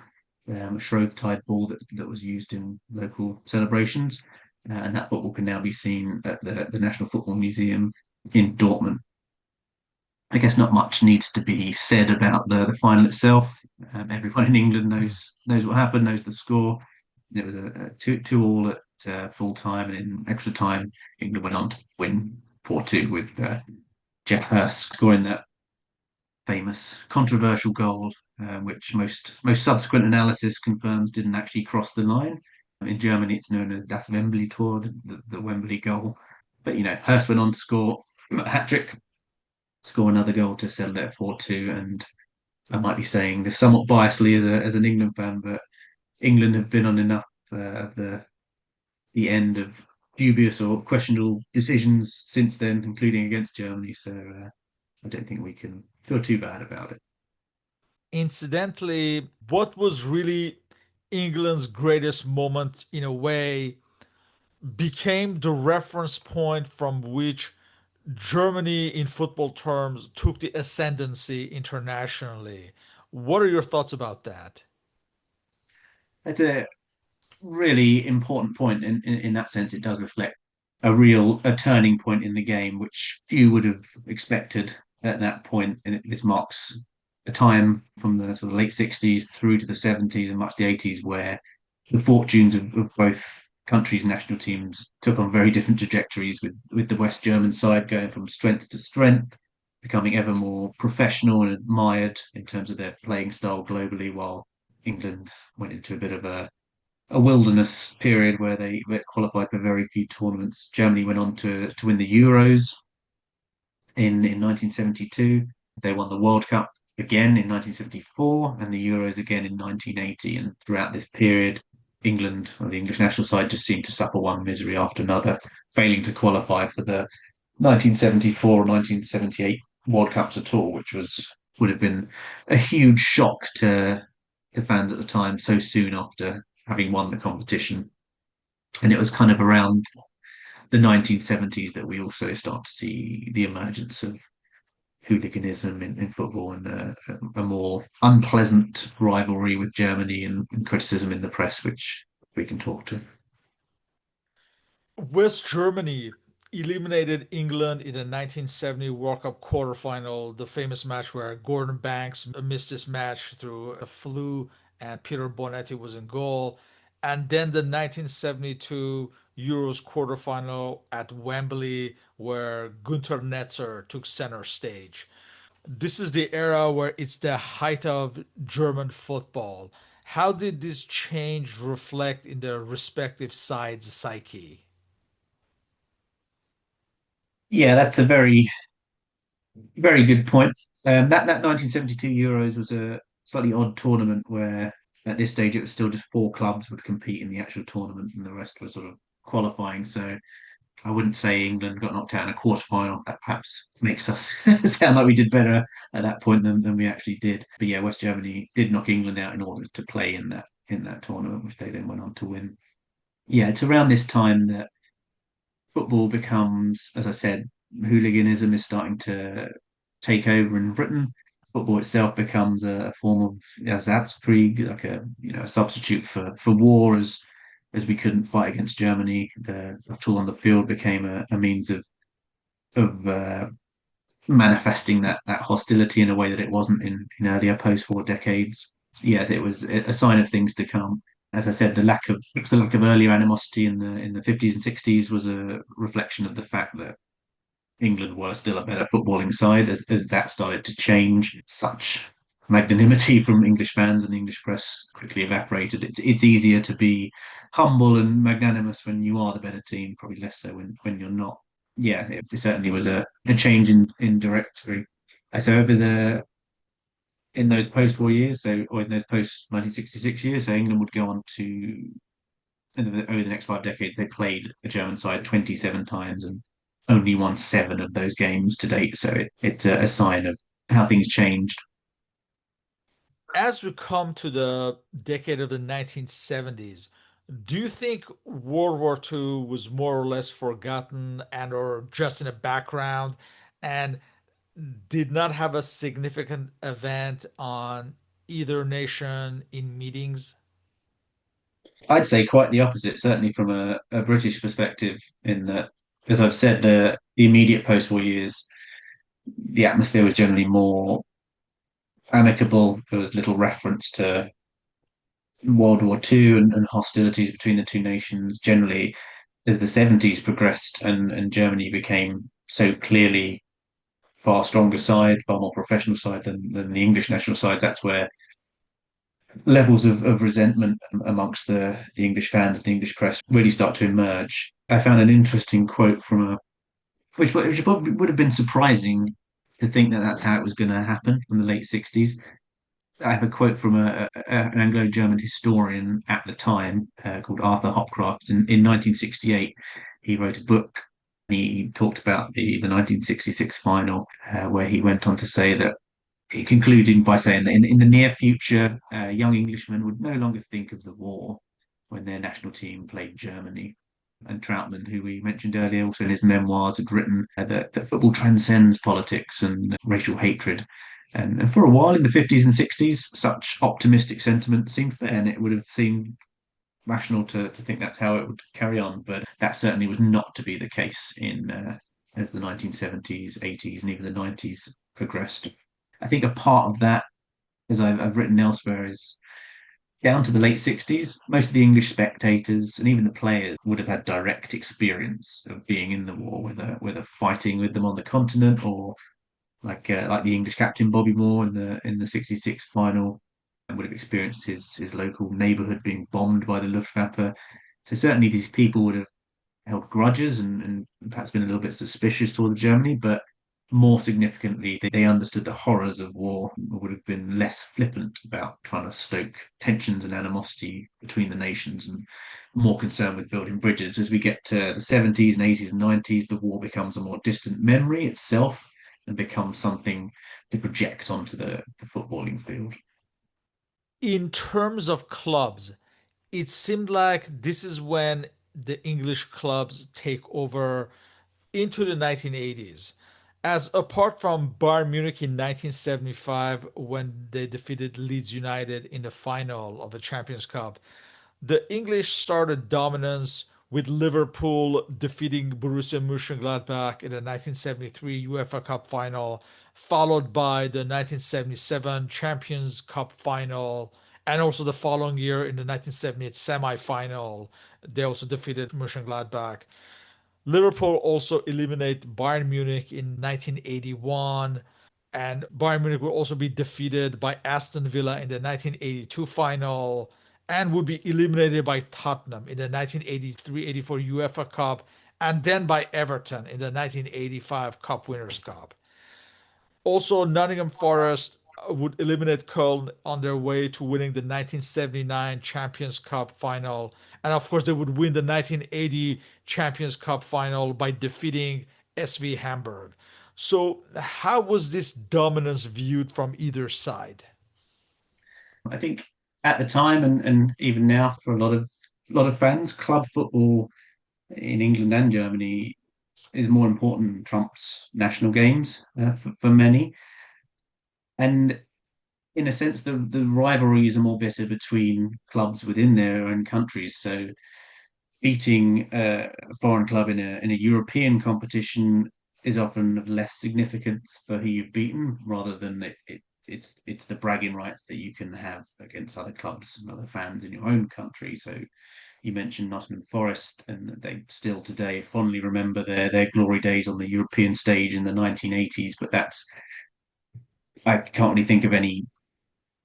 a Shrovetide ball that was used in local celebrations. And that football can now be seen at the National Football Museum in Dortmund. I guess not much needs to be said about the final itself. Everyone in England knows what happened, knows the score. It was a 2-2 at full time, and in extra time, England went on to win 4-2 with Jeff Hurst scoring that famous controversial goal, which most subsequent analysis confirms didn't actually cross the line. In Germany, it's known as Das Wembley-Tor, the Wembley goal. But Hurst went on to score a hat trick, score another goal to settle it at 4-2. And I might be saying this somewhat biasly as an England fan, but England have been on enough of the end of dubious or questionable decisions since then, including against Germany. So I don't think we can feel too bad about it. Incidentally, what was really England's greatest moment in a way became the reference point from which Germany, in football terms, took the ascendancy internationally. What are your thoughts about that? It's a really important point. In that sense, it does reflect a turning point in the game, which few would have expected at that point. And this marks a time from the sort of late 60s through to the 70s and much the 80s where the fortunes of both countries' national teams took on very different trajectories, with the West German side going from strength to strength, becoming ever more professional and admired in terms of their playing style globally, while England went into a bit of a wilderness period where they qualified for very few tournaments. Germany went on to win the Euros in 1972. They won the World Cup again in 1974 and the Euros again in 1980. And throughout this period, England, or the English national side, just seemed to suffer one misery after another, failing to qualify for the 1974 or 1978 World Cups at all, which would have been a huge shock to fans at the time, so soon after having won the competition. And it was kind of around the 1970s that we also start to see the emergence of hooliganism in football, and a more unpleasant rivalry with Germany, and criticism in the press, which we can talk to. West Germany eliminated England in the 1970 World Cup quarterfinal, the famous match where Gordon Banks missed his match through a flu and Peter Bonetti was in goal. And then the 1972 Euros quarterfinal at Wembley, where Günter Netzer took center stage. This is the era where it's the height of German football. How did this change reflect in their respective sides' psyche? Yeah, that's a very good point. That 1972 Euros was a slightly odd tournament where at this stage it was still just four clubs would compete in the actual tournament and the rest were sort of qualifying. So I wouldn't say England got knocked out in a quarter final. That perhaps makes us sound like we did better at that point than we actually did. But yeah, West Germany did knock England out in order to play in that tournament, which they then went on to win. Yeah, it's around this time that football becomes, as I said, hooliganism is starting to take over in Britain. Football itself becomes a form of Ersatzkrieg, like a substitute for war, as we couldn't fight against Germany. The tool on the field became a means of manifesting that hostility in a way that it wasn't in earlier post-war decades. Yeah, it was a sign of things to come. As I said, the lack of earlier animosity in the 50s and 60s was a reflection of the fact that England were still a better footballing side. As that started to change, such magnanimity from English fans and the English press quickly evaporated. It's easier to be humble and magnanimous when you are the better team, probably less so when you're not. Yeah, it certainly was a change in directory. So over the in those post-war years, or in those post-1966 years, so England would go on to over the next 5 decades, they played a German side 27 times and only won seven of those games to date. So it's a sign of how things changed. As we come to the decade of the 1970s, do you think World War II was more or less forgotten and or just in the background and did not have a significant event on either nation in meetings? I'd say quite the opposite, certainly from a British perspective, in that, as I've said, the immediate post-war years, the atmosphere was generally more amicable. There was little reference to World War II and hostilities between the two nations. Generally, as the 70s progressed and Germany became so clearly far stronger side, far more professional side than the English national sides, that's where levels of resentment amongst the English fans, the English press really start to emerge. I found an interesting quote from which probably would have been surprising to think that that's how it was going to happen from the late 60s. I have a quote from an Anglo-German historian at the time called Arthur Hopcroft. In 1968, he wrote a book. He talked about the 1966 final, where he went on to say that, concluding by saying that in the near future, young Englishmen would no longer think of the war when their national team played Germany. And Troutman, who we mentioned earlier, also in his memoirs, had written that football transcends politics and racial hatred. And for a while in the 50s and 60s, such optimistic sentiment seemed fair, and it would have seemed rational to think that's how it would carry on. But that certainly was not to be the case in as the 1970s, 80s, and even the 90s progressed. I think a part of that, as I've written elsewhere, is down to the late 60s. Most of the English spectators and even the players would have had direct experience of being in the war, whether fighting with them on the continent or like the English captain Bobby Moore in the '66 final, and would have experienced his local neighbourhood being bombed by the Luftwaffe. So certainly these people would have held grudges and perhaps been a little bit suspicious toward Germany, but more significantly, they understood the horrors of war, would have been less flippant about trying to stoke tensions and animosity between the nations, and more concerned with building bridges. As we get to the 70s and 80s and 90s, the war becomes a more distant memory itself and becomes something to project onto the footballing field. In terms of clubs, it seemed like this is when the English clubs take over into the 1980s. As apart from Bayern Munich in 1975 when they defeated Leeds United in the final of the Champions Cup, the English started dominance with Liverpool defeating Borussia Mönchengladbach in the 1973 UEFA Cup final, followed by the 1977 Champions Cup final, and also the following year in the 1978 semi-final, they also defeated Mönchengladbach. Liverpool also eliminated Bayern Munich in 1981, and Bayern Munich will also be defeated by Aston Villa in the 1982 final and would be eliminated by Tottenham in the 1983-84 UEFA Cup and then by Everton in the 1985 Cup Winners' Cup. Also, Nottingham Forest would eliminate Köln on their way to winning the 1979 Champions Cup final. And of course, they would win the 1980 Champions Cup final by defeating SV Hamburg. So, how was this dominance viewed from either side? I think at the time and even now for a lot of fans, club football in England and Germany is more important than trumps national games for many. And in a sense, the rivalries are more bitter between clubs within their own countries. So beating a foreign club in a European competition is often of less significance for who you've beaten, rather than it's the bragging rights that you can have against other clubs and other fans in your own country. So you mentioned Nottingham Forest, and they still today fondly remember their glory days on the European stage in the 1980s. But I can't really think of any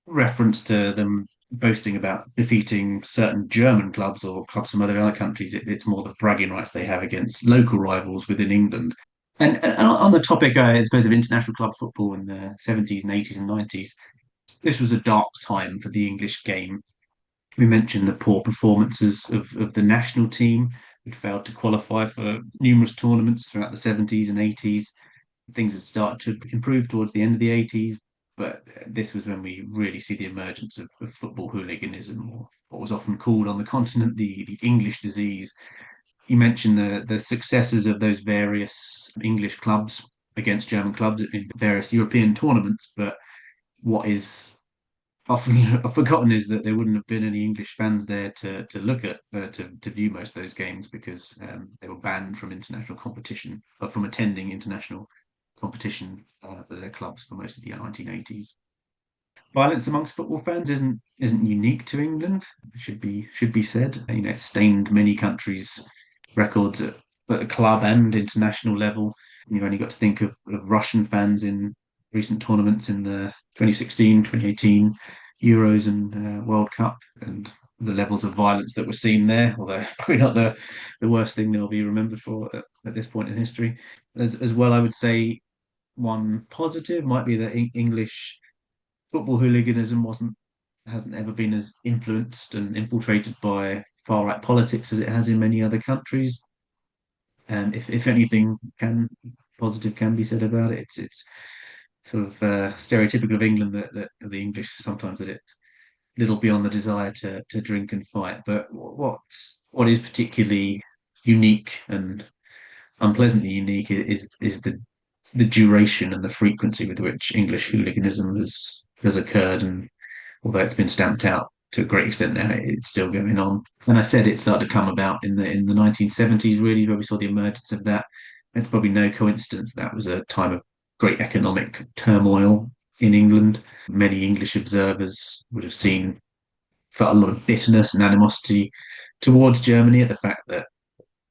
reference to them boasting about defeating certain German clubs or clubs from other countries. It's more the bragging rights they have against local rivals within England. And on the topic, I suppose, of international club football in the 70s and 80s and 90s, this was a dark time for the English game. We mentioned the poor performances of the national team, who'd failed to qualify for numerous tournaments throughout the 70s and 80s. Things had started to improve towards the end of the 80s, but this was when we really see the emergence of football hooliganism, or what was often called on the continent the English disease. You mentioned the successes of those various English clubs against German clubs in various European tournaments, but what is often forgotten is that there wouldn't have been any English fans there to look at to view most of those games because they were banned from international competition or from attending international competition for their clubs for most of the 1980s. Violence amongst football fans isn't unique to England. Should be said. You know, it's stained many countries' records at the club and international level. You've only got to think of Russian fans in recent tournaments in the 2016, 2018 Euros and World Cup, and the levels of violence that were seen there. Although probably not the worst thing they'll be remembered for at this point in history. As well, I would say one positive might be that English football hooliganism hasn't ever been as influenced and infiltrated by far right politics as it has in many other countries. If anything can positive can be said about it, it's sort of stereotypical of England that the English sometimes that it's little beyond the desire to drink and fight. But what is particularly unique and unpleasantly unique is the duration and the frequency with which English hooliganism has occurred, and although it's been stamped out to a great extent now, it's still going on. And I said it started to come about in the 1970s, really, where we saw the emergence of that. It's probably no coincidence that was a time of great economic turmoil in England. Many English observers would have seen felt a lot of bitterness and animosity towards Germany at the fact that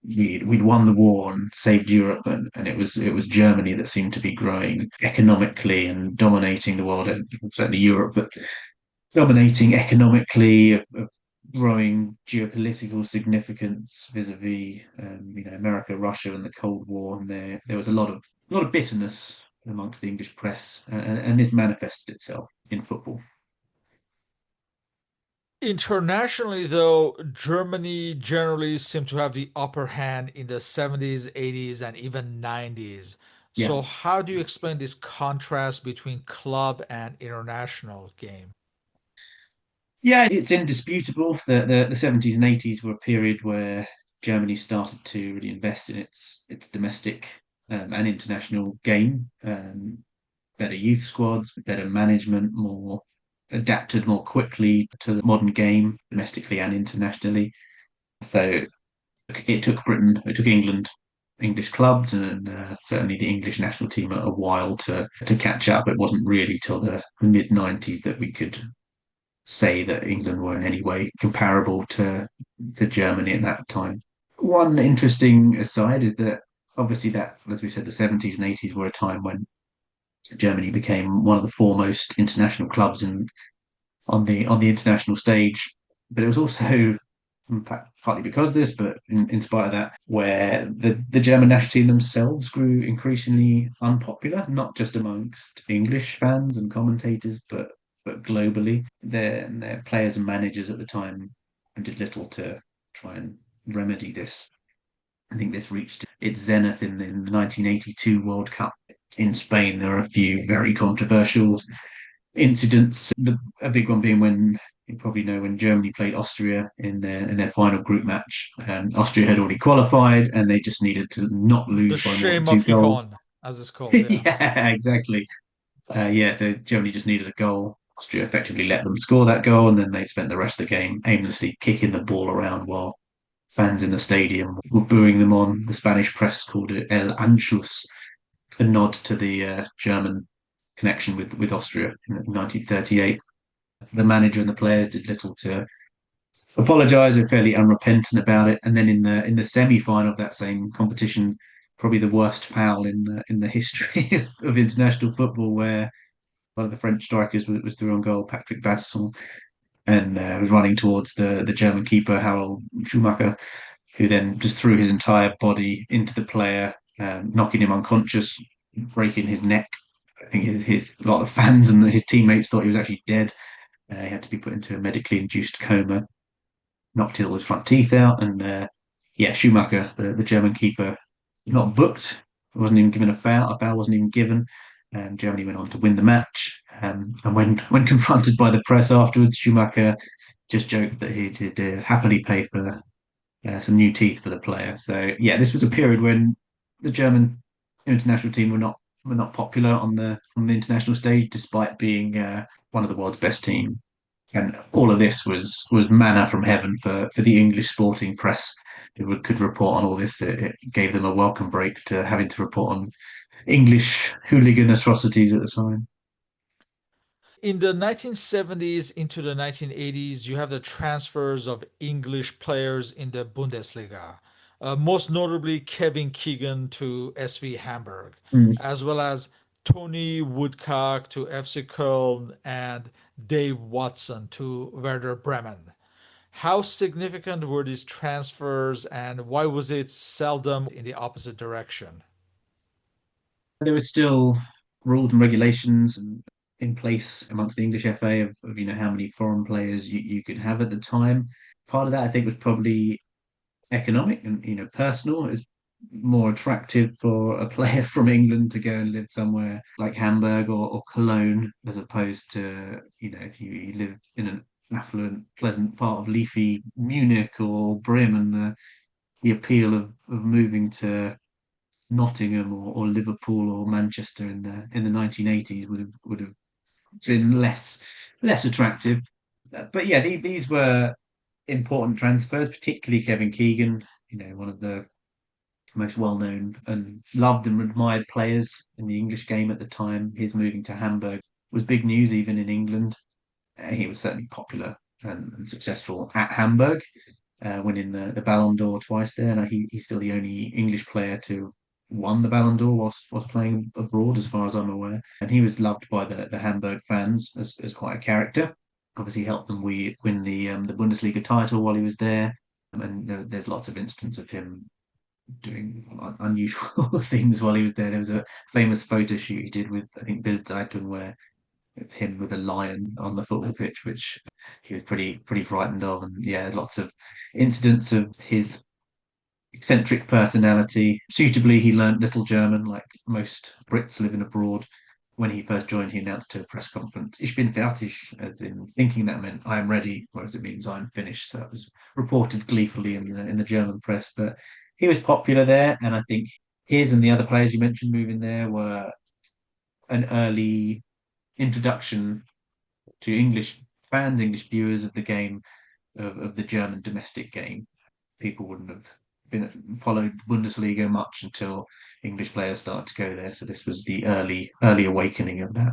we'd won the war and saved Europe, and it was Germany that seemed to be growing economically and dominating the world, and certainly Europe, but dominating economically, of growing geopolitical significance vis-a-vis, America, Russia, and the Cold War. And there was a lot of bitterness amongst the English press, and this manifested itself in football. Internationally, though, Germany generally seemed to have the upper hand in the 70s, 80s, and even 90s. Yeah, So, how do you explain this contrast between club and international game? yeah, it's indisputable that the 70s and 80s were a period where Germany started to really invest in its domestic and international game. Better youth squads, better management, more adapted more quickly to the modern game, domestically and internationally. So it took England, English clubs, and certainly the English national team a while to catch up. It wasn't really till the mid 90s that we could say that England were in any way comparable to Germany at that time. One interesting aside is that obviously that, as we said, the 70s and 80s were a time when Germany became one of the foremost international clubs on the international stage. But it was also, in fact, partly because of this, but in spite of that, where the German national team themselves grew increasingly unpopular, not just amongst English fans and commentators, but globally. Their players and managers at the time did little to try and remedy this. I think this reached its zenith in the 1982 World Cup in Spain. There are a few very controversial incidents. A big one being when you probably know when Germany played Austria in their final group match. Austria had already qualified, and they just needed to not The lose by more than shame two of goals. Gijón, as it's called, yeah. Yeah, exactly. Yeah, so Germany just needed a goal. Austria effectively let them score that goal, and then they spent the rest of the game aimlessly kicking the ball around while fans in the stadium were booing them on. The Spanish press called it El Anschluss, a nod to the German connection with Austria in 1938. The manager and the players did little to apologise. They're fairly unrepentant about it. And then in the semi-final of that same competition, probably the worst foul in the history of international football, where one of the French strikers was through on goal, Patrick Basson, and was running towards the German keeper Harold Schumacher, who then just threw his entire body into the player, knocking him unconscious, breaking his neck. I think a lot of fans and his teammates thought he was actually dead. He had to be put into a medically induced coma, knocked all his front teeth out, and yeah, Schumacher, the German keeper, not booked, wasn't even given a foul. A foul wasn't even given. Germany went on to win the match. And when confronted by the press afterwards, Schumacher just joked that he'd happily pay for some new teeth for the player. So yeah, this was a period when the German international team were not popular on the international stage, despite being one of the world's best teams. And all of this was manna from heaven for the English sporting press who could report on all this. It gave them a welcome break to having to report on English hooligan atrocities at the time. In the 1970s into the 1980s, you have the transfers of English players in the Bundesliga, most notably Kevin Keegan to SV Hamburg, Mm. as well as Tony Woodcock to FC Köln and Dave Watson to Werder Bremen. How significant were these transfers and why was it seldom in the opposite direction? There were still rules and regulations in place amongst the English FA of how many foreign players you could have at the time. Part of that I think was probably economic and personal. It's more attractive for a player from England to go and live somewhere like Hamburg or Cologne as opposed to if you live in an affluent, pleasant part of leafy Munich or Brim, and the appeal of moving to Nottingham or Liverpool or Manchester in the 1980s would have been less attractive. But yeah, these were important transfers, particularly Kevin Keegan, one of the most well-known and loved and admired players in the English game at the time. His moving to Hamburg was big news even in England. He was certainly popular and successful at Hamburg, winning the Ballon d'Or twice there. And he's still the only English player to won the Ballon d'Or whilst playing abroad, as far as I'm aware. And he was loved by the Hamburg fans as quite a character. Obviously, helped them win the Bundesliga title while he was there. And there's lots of instances of him doing unusual things while he was there. There was a famous photo shoot he did with, I think, Bill Zeitung, where it's him with a lion on the football pitch, which he was pretty frightened of. And yeah, lots of incidents of his eccentric personality. Suitably, he learnt little German, like most Brits living abroad. When he first joined, he announced to a press conference, "Ich bin fertig," as in thinking that meant "I am ready," whereas it means "I'm finished." So that was reported gleefully in the German press. But he was popular there, and I think his and the other players you mentioned moving there were an early introduction to English fans, English viewers of the game, of the German domestic game. People wouldn't have been followed Bundesliga much until English players started to go there. So this was the early awakening of that.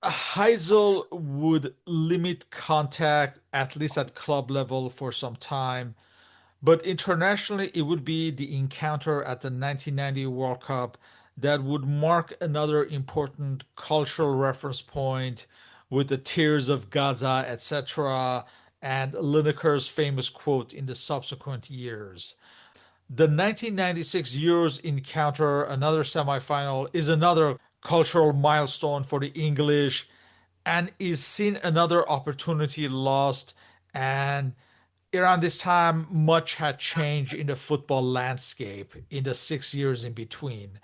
Heysel would limit contact, at least at club level, for some time. But internationally, it would be the encounter at the 1990 World Cup that would mark another important cultural reference point with the tears of Gaza, etc., and Lineker's famous quote in the subsequent years. The 1996 Euros encounter, another semifinal, is another cultural milestone for the English and is seen another opportunity lost. And around this time, much had changed in the football landscape in the 6 years in between.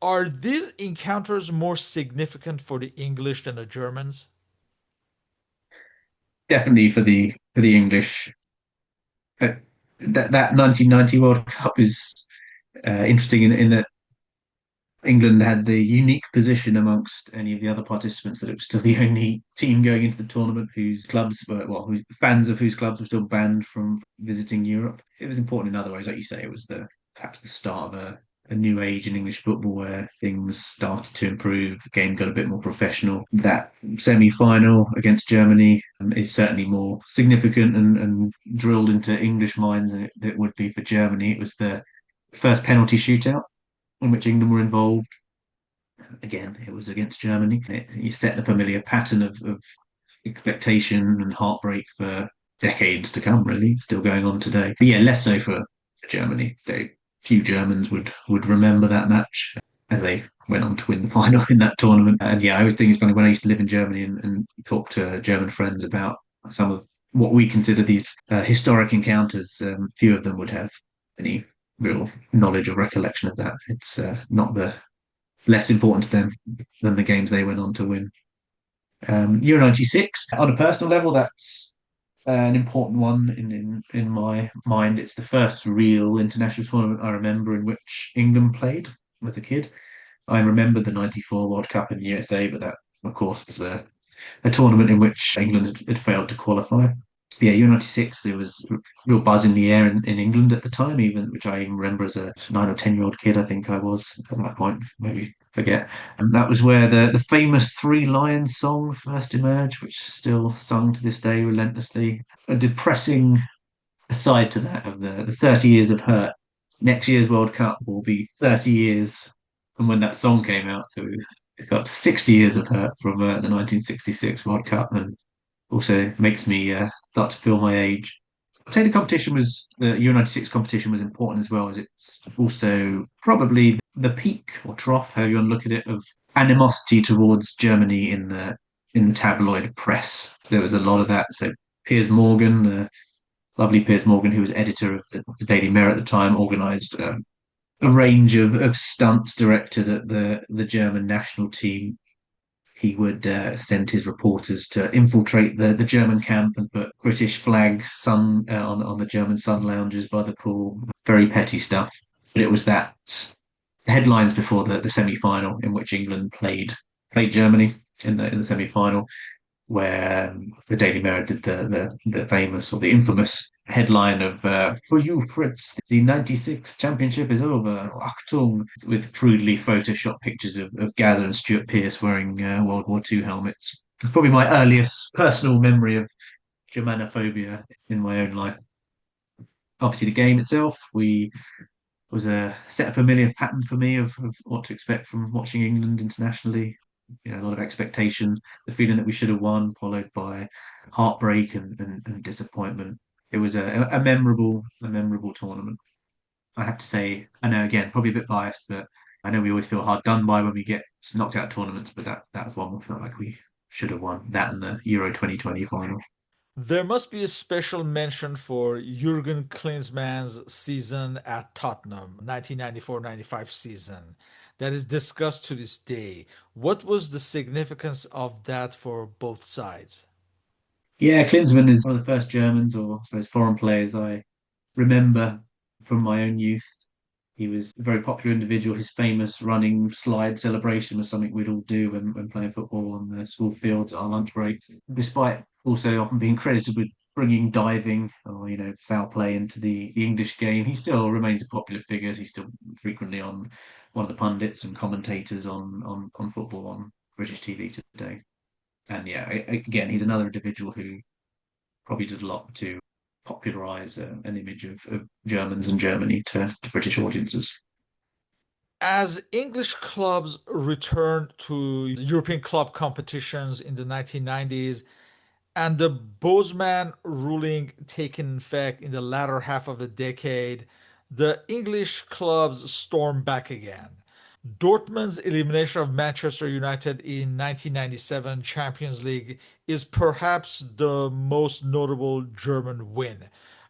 Are these encounters more significant for the English than the Germans? Definitely for the English. Uh, that 1990 World Cup is interesting in that England had the unique position amongst any of the other participants that it was still the only team going into the tournament whose clubs were, well, whose fans of whose clubs were still banned from visiting Europe. It was important in other ways, like you say, it was perhaps the start of a new age in English football where things started to improve. The game got a bit more professional. That semi-final against Germany is certainly more significant and drilled into English minds than it would be for Germany. It was the first penalty shootout in which England were involved. Again, it was against Germany. It set the familiar pattern of expectation and heartbreak for decades to come, really, still going on today. But yeah, less so for Germany. They few Germans would remember that match as they went on to win the final in that tournament. And yeah, I always think it's funny when I used to live in Germany and talk to German friends about some of what we consider these historic encounters. Few of them would have any real knowledge or recollection of that. It's not the less important to them than the games they went on to win. Euro '96, on a personal level, that's an important one in my mind. It's the first real international tournament I remember in which England played as a kid. I remember the '94 World Cup in the USA, but that, of course, was a tournament in which England had failed to qualify. Yeah, Euro '96, there was real buzz in the air in England at the time, even which I even remember as a 9 or 10 year old kid. I think I was at that point, maybe forget. And that was where the famous Three Lions song first emerged, which is still sung to this day relentlessly. A depressing aside to that of the 30 years of hurt. Next year's World Cup will be 30 years from when that song came out. So we've got 60 years of hurt from the 1966 World Cup, and also makes me start to feel my age. I'd say the Euro '96 competition was important as well, as it's also probably the peak or trough, however you want to look at it, of animosity towards Germany in the tabloid press. There was a lot of that. So Piers Morgan, lovely Piers Morgan, who was editor of the Daily Mirror at the time, organised a range of stunts directed at the German national team. He would send his reporters to infiltrate the German camp and put British flags on the German sun lounges by the pool. Very petty stuff. But it was that headlines before the semi final in which England played Germany in the semi final, where the Daily Mirror did the famous or the infamous headline of "For you, Fritz, the '96 championship is over. Achtung!" with crudely photoshopped pictures of Gaza and Stuart Pearce wearing World War II helmets. It's probably my earliest personal memory of Germanophobia in my own life. Obviously, the game itself, we was a set a familiar pattern for me of what to expect from watching England internationally. You know, a lot of expectation, the feeling that we should have won, followed by heartbreak and disappointment. It was a memorable tournament. I have to say, I know again, probably a bit biased, but I know we always feel hard done by when we get knocked out of tournaments, but that was one we felt like we should have won. That and the Euro 2020 final. There must be a special mention for Jurgen Klinsmann's season at Tottenham, 1994-95 season, that is discussed to this day. What was the significance of that for both sides? Yeah, Klinsmann is one of the first Germans or I suppose foreign players I remember from my own youth. He was a very popular individual. His famous running slide celebration was something we'd all do when playing football on the school fields at our lunch break, despite also often being credited with bringing diving or, foul play into the English game. He still remains a popular figure. He's still frequently on one of the pundits and commentators on football on British TV today. And yeah, again, he's another individual who probably did a lot to popularize an image of Germans and Germany to British audiences. As English clubs returned to European club competitions in the 1990s, and the Bosman ruling taking effect in the latter half of the decade, the English clubs stormed back again. Dortmund's elimination of Manchester United in 1997 Champions League is perhaps the most notable German win.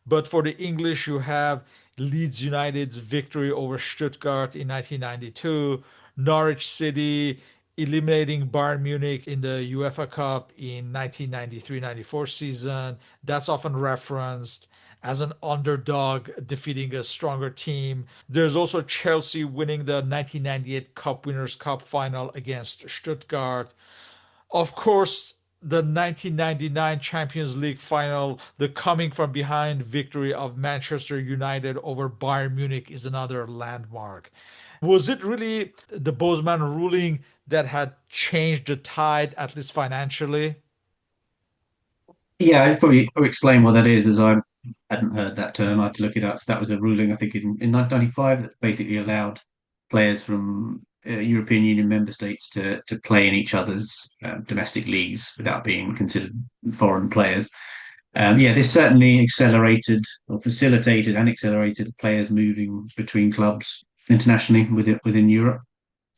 But for the English, you have Leeds United's victory over Stuttgart in 1992, Norwich City eliminating Bayern Munich in the UEFA Cup in 1993-94 season. That's often referenced as an underdog defeating a stronger team. There's also Chelsea winning the 1998 Cup Winners' Cup final against Stuttgart. Of course, the 1999 Champions League final, the coming from behind victory of Manchester United over Bayern Munich is another landmark. Was it really the Bosman ruling that had changed the tide, at least financially? Yeah, I'd probably explain what that is, as I hadn't heard that term. I had to look it up. So that was a ruling, I think, in 1995 that basically allowed players from European Union member states to play in each other's domestic leagues without being considered foreign players. Yeah, this certainly accelerated or facilitated and accelerated players moving between clubs internationally within Europe.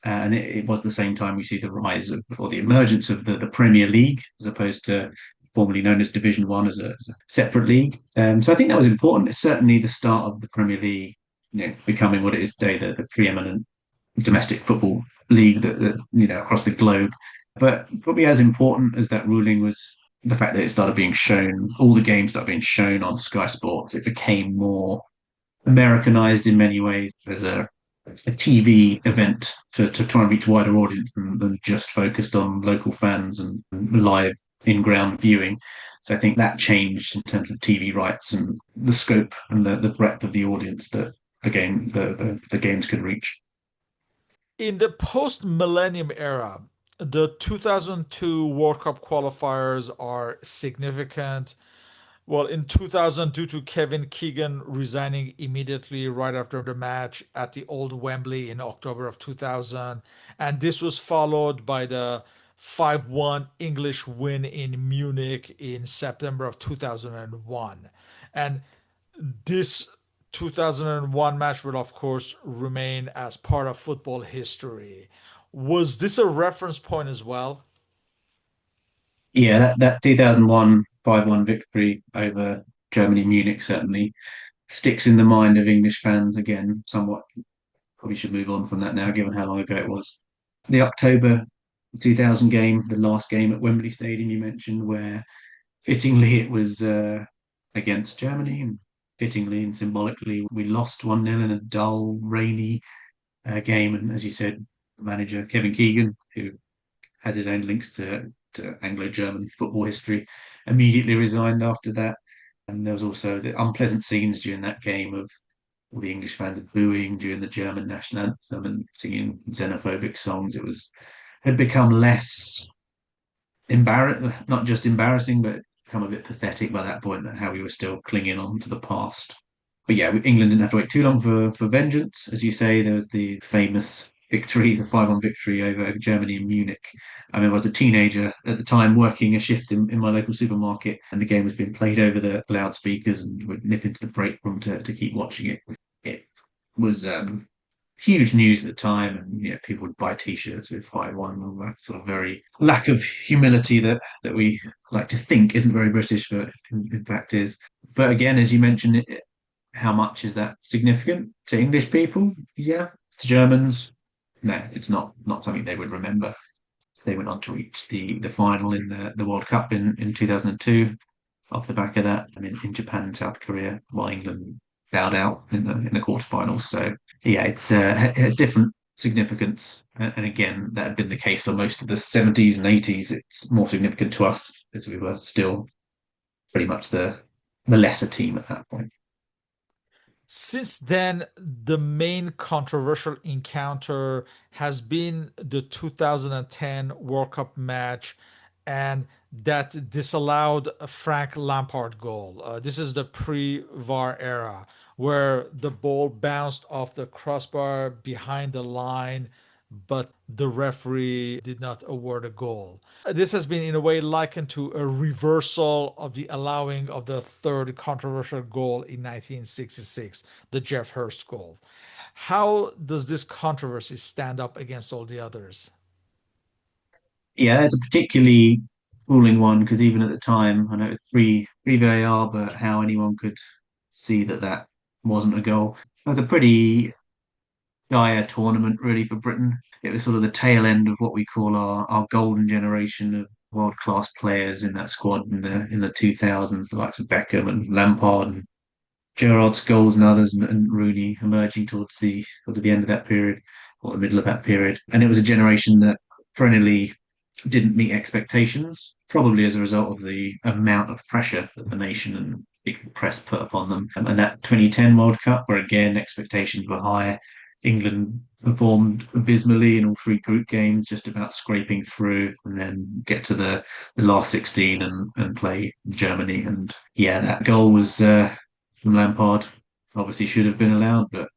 And it was the same time we see the rise of, or the emergence of the Premier League, as opposed to formerly known as Division One as a separate league. So I think that was important. It's certainly the start of the Premier League, becoming what it is today, the preeminent domestic football league that across the globe. But probably as important as that ruling was the fact that it started being shown, all the games started being shown on Sky Sports. It became more Americanized in many ways as a TV event to try and reach a wider audience than just focused on local fans and live in-ground viewing. So I think that changed in terms of TV rights and the scope and the breadth of the audience that the games could reach. In the post millennium era, the 2002 World Cup qualifiers are significant. Well, in 2000, due to Kevin Keegan resigning immediately right after the match at the old Wembley in October of 2000, and this was followed by the 5-1 English win in Munich in September of 2001. And this 2001 match will, of course, remain as part of football history. Was this a reference point as well? Yeah, that 2001 5-1 victory over Germany Munich certainly sticks in the mind of English fans again, somewhat. Probably should move on from that now, given how long ago it was. The October 2000 game, the last game at Wembley Stadium you mentioned, where fittingly it was against Germany, and fittingly and symbolically we lost 1-0 in a dull, rainy game. And as you said, manager Kevin Keegan, who has his own links to Anglo-German football history, immediately resigned after that. And there was also the unpleasant scenes during that game of all the English fans booing during the German national anthem and singing xenophobic songs. It was had become less not just embarrassing, but become a bit pathetic by that point, that how we were still clinging on to the past. But yeah, England didn't have to wait too long for vengeance. As you say, there was the famous victory, the 5-1 victory over Germany in Munich. I remember I was a teenager at the time working a shift in my local supermarket, and the game was being played over the loudspeakers, and we'd nip into the break room to keep watching it. It was huge news at the time, and people would buy T-shirts with 5-1, all that sort of very lack of humility that we like to think isn't very British, but in fact is. But again, as you mentioned, how much is that significant to English people? Yeah, to Germans, no, it's not something they would remember. So they went on to reach the final in the World Cup in 2002. Off the back of that, I mean, in Japan and South Korea, while England bowed out in the quarterfinals. So yeah, it has different significance. And again, that had been the case for most of the 70s and 80s. It's more significant to us because we were still pretty much the lesser team at that point. Since then, the main controversial encounter has been the 2010 World Cup match, and that disallowed a Frank Lampard goal. This is the pre-VAR era, where the ball bounced off the crossbar behind the line, but the referee did not award a goal. This has been, in a way, likened to a reversal of the allowing of the third controversial goal in 1966, the Jeff Hurst goal. How does this controversy stand up against all the others? Yeah, it's a particularly ruling one because even at the time, I know it's pre VAR, but how anyone could see that wasn't a goal. It was a pretty dire tournament, really, for Britain. It was sort of the tail end of what we call our golden generation of world class players in that squad in the 2000s, the likes of Beckham and Lampard and Gerrard, Scholes, and others, and Rooney emerging towards the end of that period or the middle of that period. And it was a generation that perennially didn't meet expectations, probably as a result of the amount of pressure that the nation and big press put upon them. And that 2010 World Cup, where again expectations were high, England performed abysmally in all three group games, just about scraping through, and then get to the last 16 and play Germany. And yeah, that goal was from Lampard. Obviously, should have been allowed, but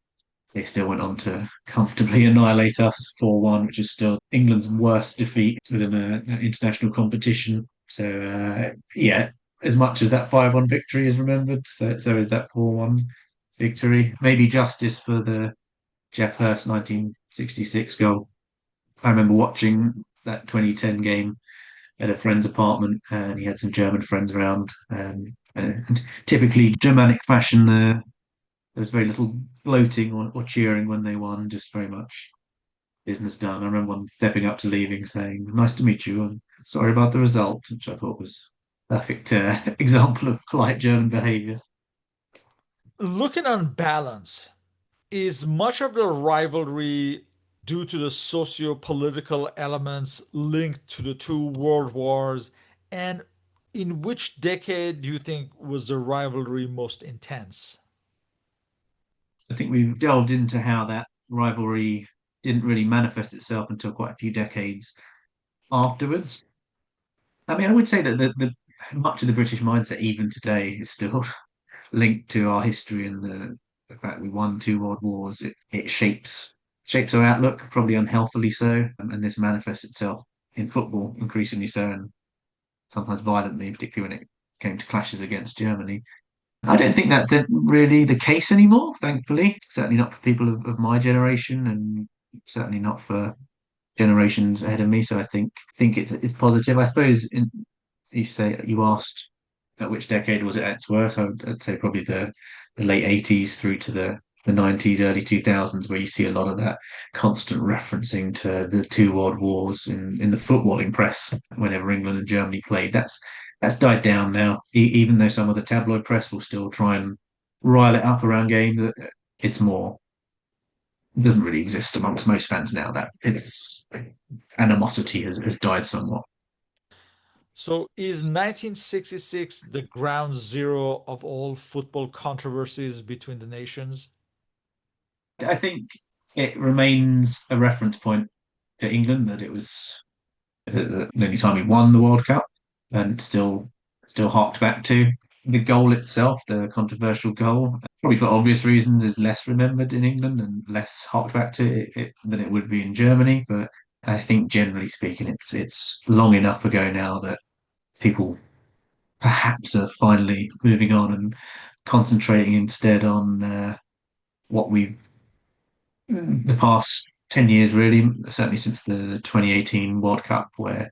they still went on to comfortably annihilate us 4-1, which is still England's worst defeat within an international competition. So, yeah, as much as that 5-1 victory is remembered. So is that 4-1 victory. Maybe justice for the Jeff Hurst 1966 goal. I remember watching that 2010 game at a friend's apartment, and he had some German friends around. And typically Germanic fashion, there was very little gloating or cheering when they won, just very much business done. I remember one stepping up to leaving saying, "Nice to meet you, and sorry about the result," which I thought was a perfect example of polite German behaviour. Looking on balance, is much of the rivalry due to the socio-political elements linked to the two world wars? And in which decade do you think was the rivalry most intense? I think we've delved into how that rivalry didn't really manifest itself until quite a few decades afterwards. I mean, I would say that the much of the British mindset, even today, is still linked to our history and the fact we won two world wars. It shapes our outlook, probably unhealthily so, and this manifests itself in football increasingly so, and sometimes violently, particularly when it came to clashes against Germany. I don't think that's really the case anymore, thankfully. Certainly not for people of my generation, and certainly not for generations ahead of me. So I think it's positive. I suppose you asked at which decade was it at its worst. I'd say probably the late 80s through to the 90s, early 2000s, where you see a lot of that constant referencing to the two world wars in the footballing press whenever England and Germany played. That's died down now, even though some of the tabloid press will still try and rile it up around games. It's more doesn't really exist amongst most fans now. That its animosity has died somewhat. So, is 1966 the ground zero of all football controversies between the nations? I think it remains a reference point to England that it was the only time we won the World Cup, and still harked back to the goal itself, the controversial goal. Probably for obvious reasons, is less remembered in England and less harked back to it than it would be in Germany. But I think generally speaking, it's long enough ago now that people perhaps are finally moving on and concentrating instead on what we've the past 10 years, really, certainly since the 2018 World Cup, where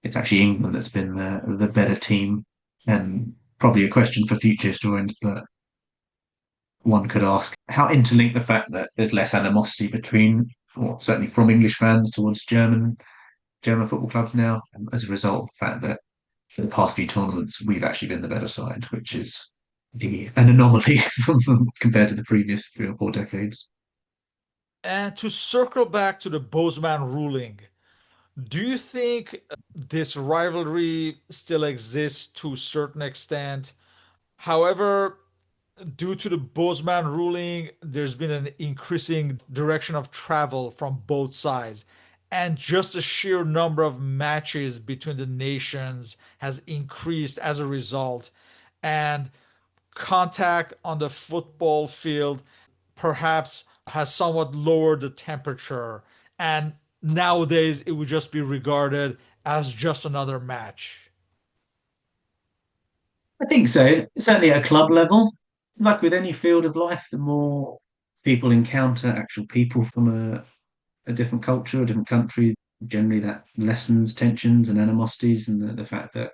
it's actually England that's been the better team, and probably a question for future historians, but one could ask how interlinked the fact that there's less animosity between, or certainly from English fans towards German football clubs now, as a result of the fact that for the past few tournaments we've actually been the better side, which is an anomaly compared to the previous 3 or 4 decades. And to circle back to the Bozeman ruling, do you think this rivalry still exists to a certain extent? However, due to the Bozeman ruling, there's been an increasing direction of travel from both sides. And just the sheer number of matches between the nations has increased as a result. And contact on the football field perhaps has somewhat lowered the temperature. And nowadays, it would just be regarded as just another match. I think so. Certainly at a club level, like with any field of life, the more people encounter actual people from a different culture, a different country, generally that lessens tensions and animosities, and the fact that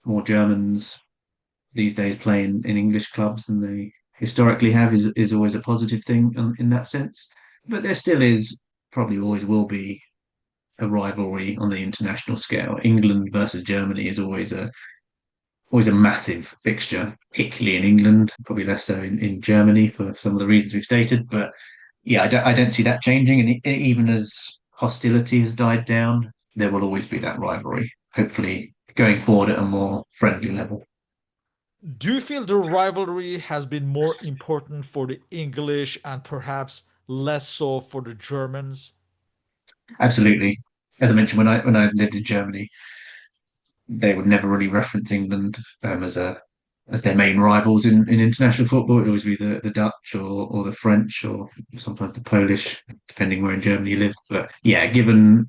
more Germans these days play in English clubs than they historically have is always a positive thing in that sense. But there still is, probably always will be, a rivalry on the international scale. England versus Germany is always a massive fixture, particularly in England, probably less so in Germany for some of the reasons we've stated. But yeah, I don't see that changing. And even as hostility has died down, there will always be that rivalry, hopefully going forward at a more friendly level. Do you feel the rivalry has been more important for the English and perhaps less so for the Germans? Absolutely. As I mentioned, when I lived in Germany, they would never really reference England as their main rivals in international football. It would always be the Dutch or the French or sometimes the Polish, depending where in Germany you lived. But yeah, given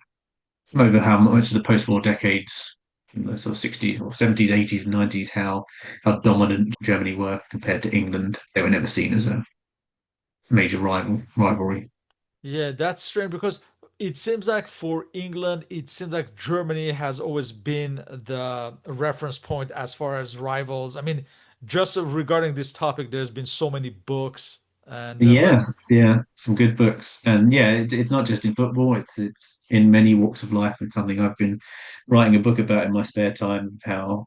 over how much of the post-war decades from the sort of 60s or 70s, 80s, and 90s, how dominant Germany were compared to England. They were never seen as a major rivalry. Yeah, that's strange because it seems like for England, it seems like Germany has always been the reference point as far as rivals. I mean, just regarding this topic, there's been so many books, and Yeah, yeah, some good books, and yeah, it's not just in football; it's in many walks of life, and something I've been writing a book about in my spare time. How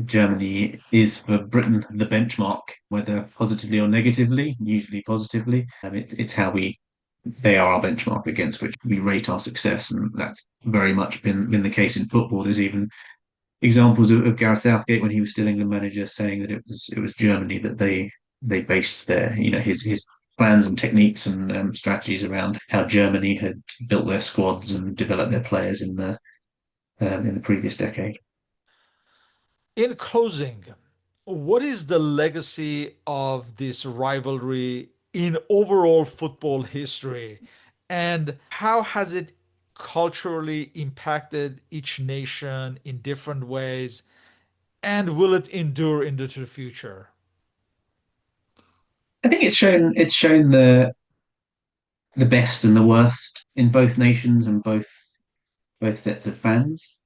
Germany is for Britain the benchmark, whether positively or negatively, usually positively. It's how they are our benchmark against which we rate our success, and that's very much been the case in football. There's even examples of Gareth Southgate when he was still England manager saying that it was Germany that they based their his plans and techniques and strategies around how Germany had built their squads and developed their players in the previous decade. in closing, what is the legacy of this rivalry in overall football history, and how has it culturally impacted each nation in different ways, and will it endure into the future? I think it's shown the best and the worst in both nations and both sets of fans.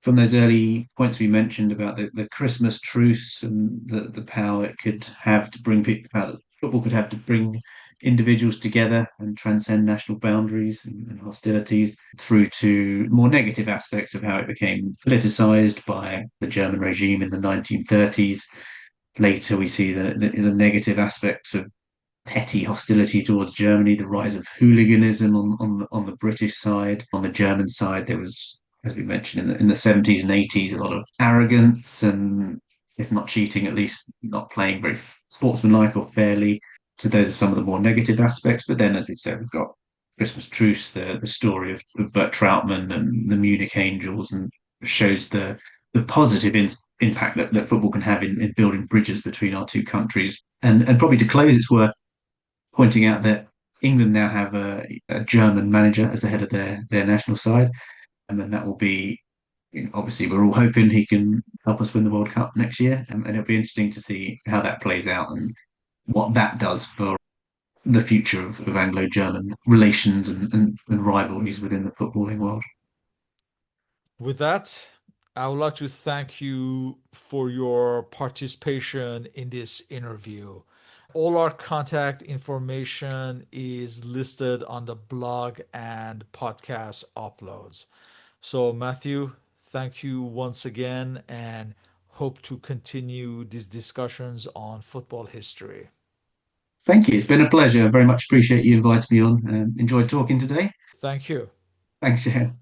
From those early points we mentioned about the Christmas truce and the power it could have to bring people, power that football could have to bring individuals together and transcend national boundaries and hostilities, through to more negative aspects of how it became politicized by the German regime in the 1930s. Later, we see the negative aspects of petty hostility towards Germany, the rise of hooliganism on the British side. On the German side, there was, as we mentioned, in the 70s and 80s, a lot of arrogance and, if not cheating, at least not playing very sportsmanlike or fairly. So those are some of the more negative aspects. But then, as we've said, we've got Christmas Truce, the story of Bert Troutman and the Munich Angels, and shows the positive impact that football can have in building bridges between our two countries. And probably to close, it's worth pointing out that England now have a German manager as the head of their national side, and then that will be, obviously we're all hoping he can help us win the World Cup next year, and it'll be interesting to see how that plays out and what that does for the future of Anglo-German relations and rivalries within the footballing world. With that, I would like to thank you for your participation in this interview. All our contact information is listed on the blog and podcast uploads. So, Matthew, thank you once again and hope to continue these discussions on football history. Thank you. It's been a pleasure. I very much appreciate you inviting me on. Enjoyed talking today. Thank you. Thanks, Sharon.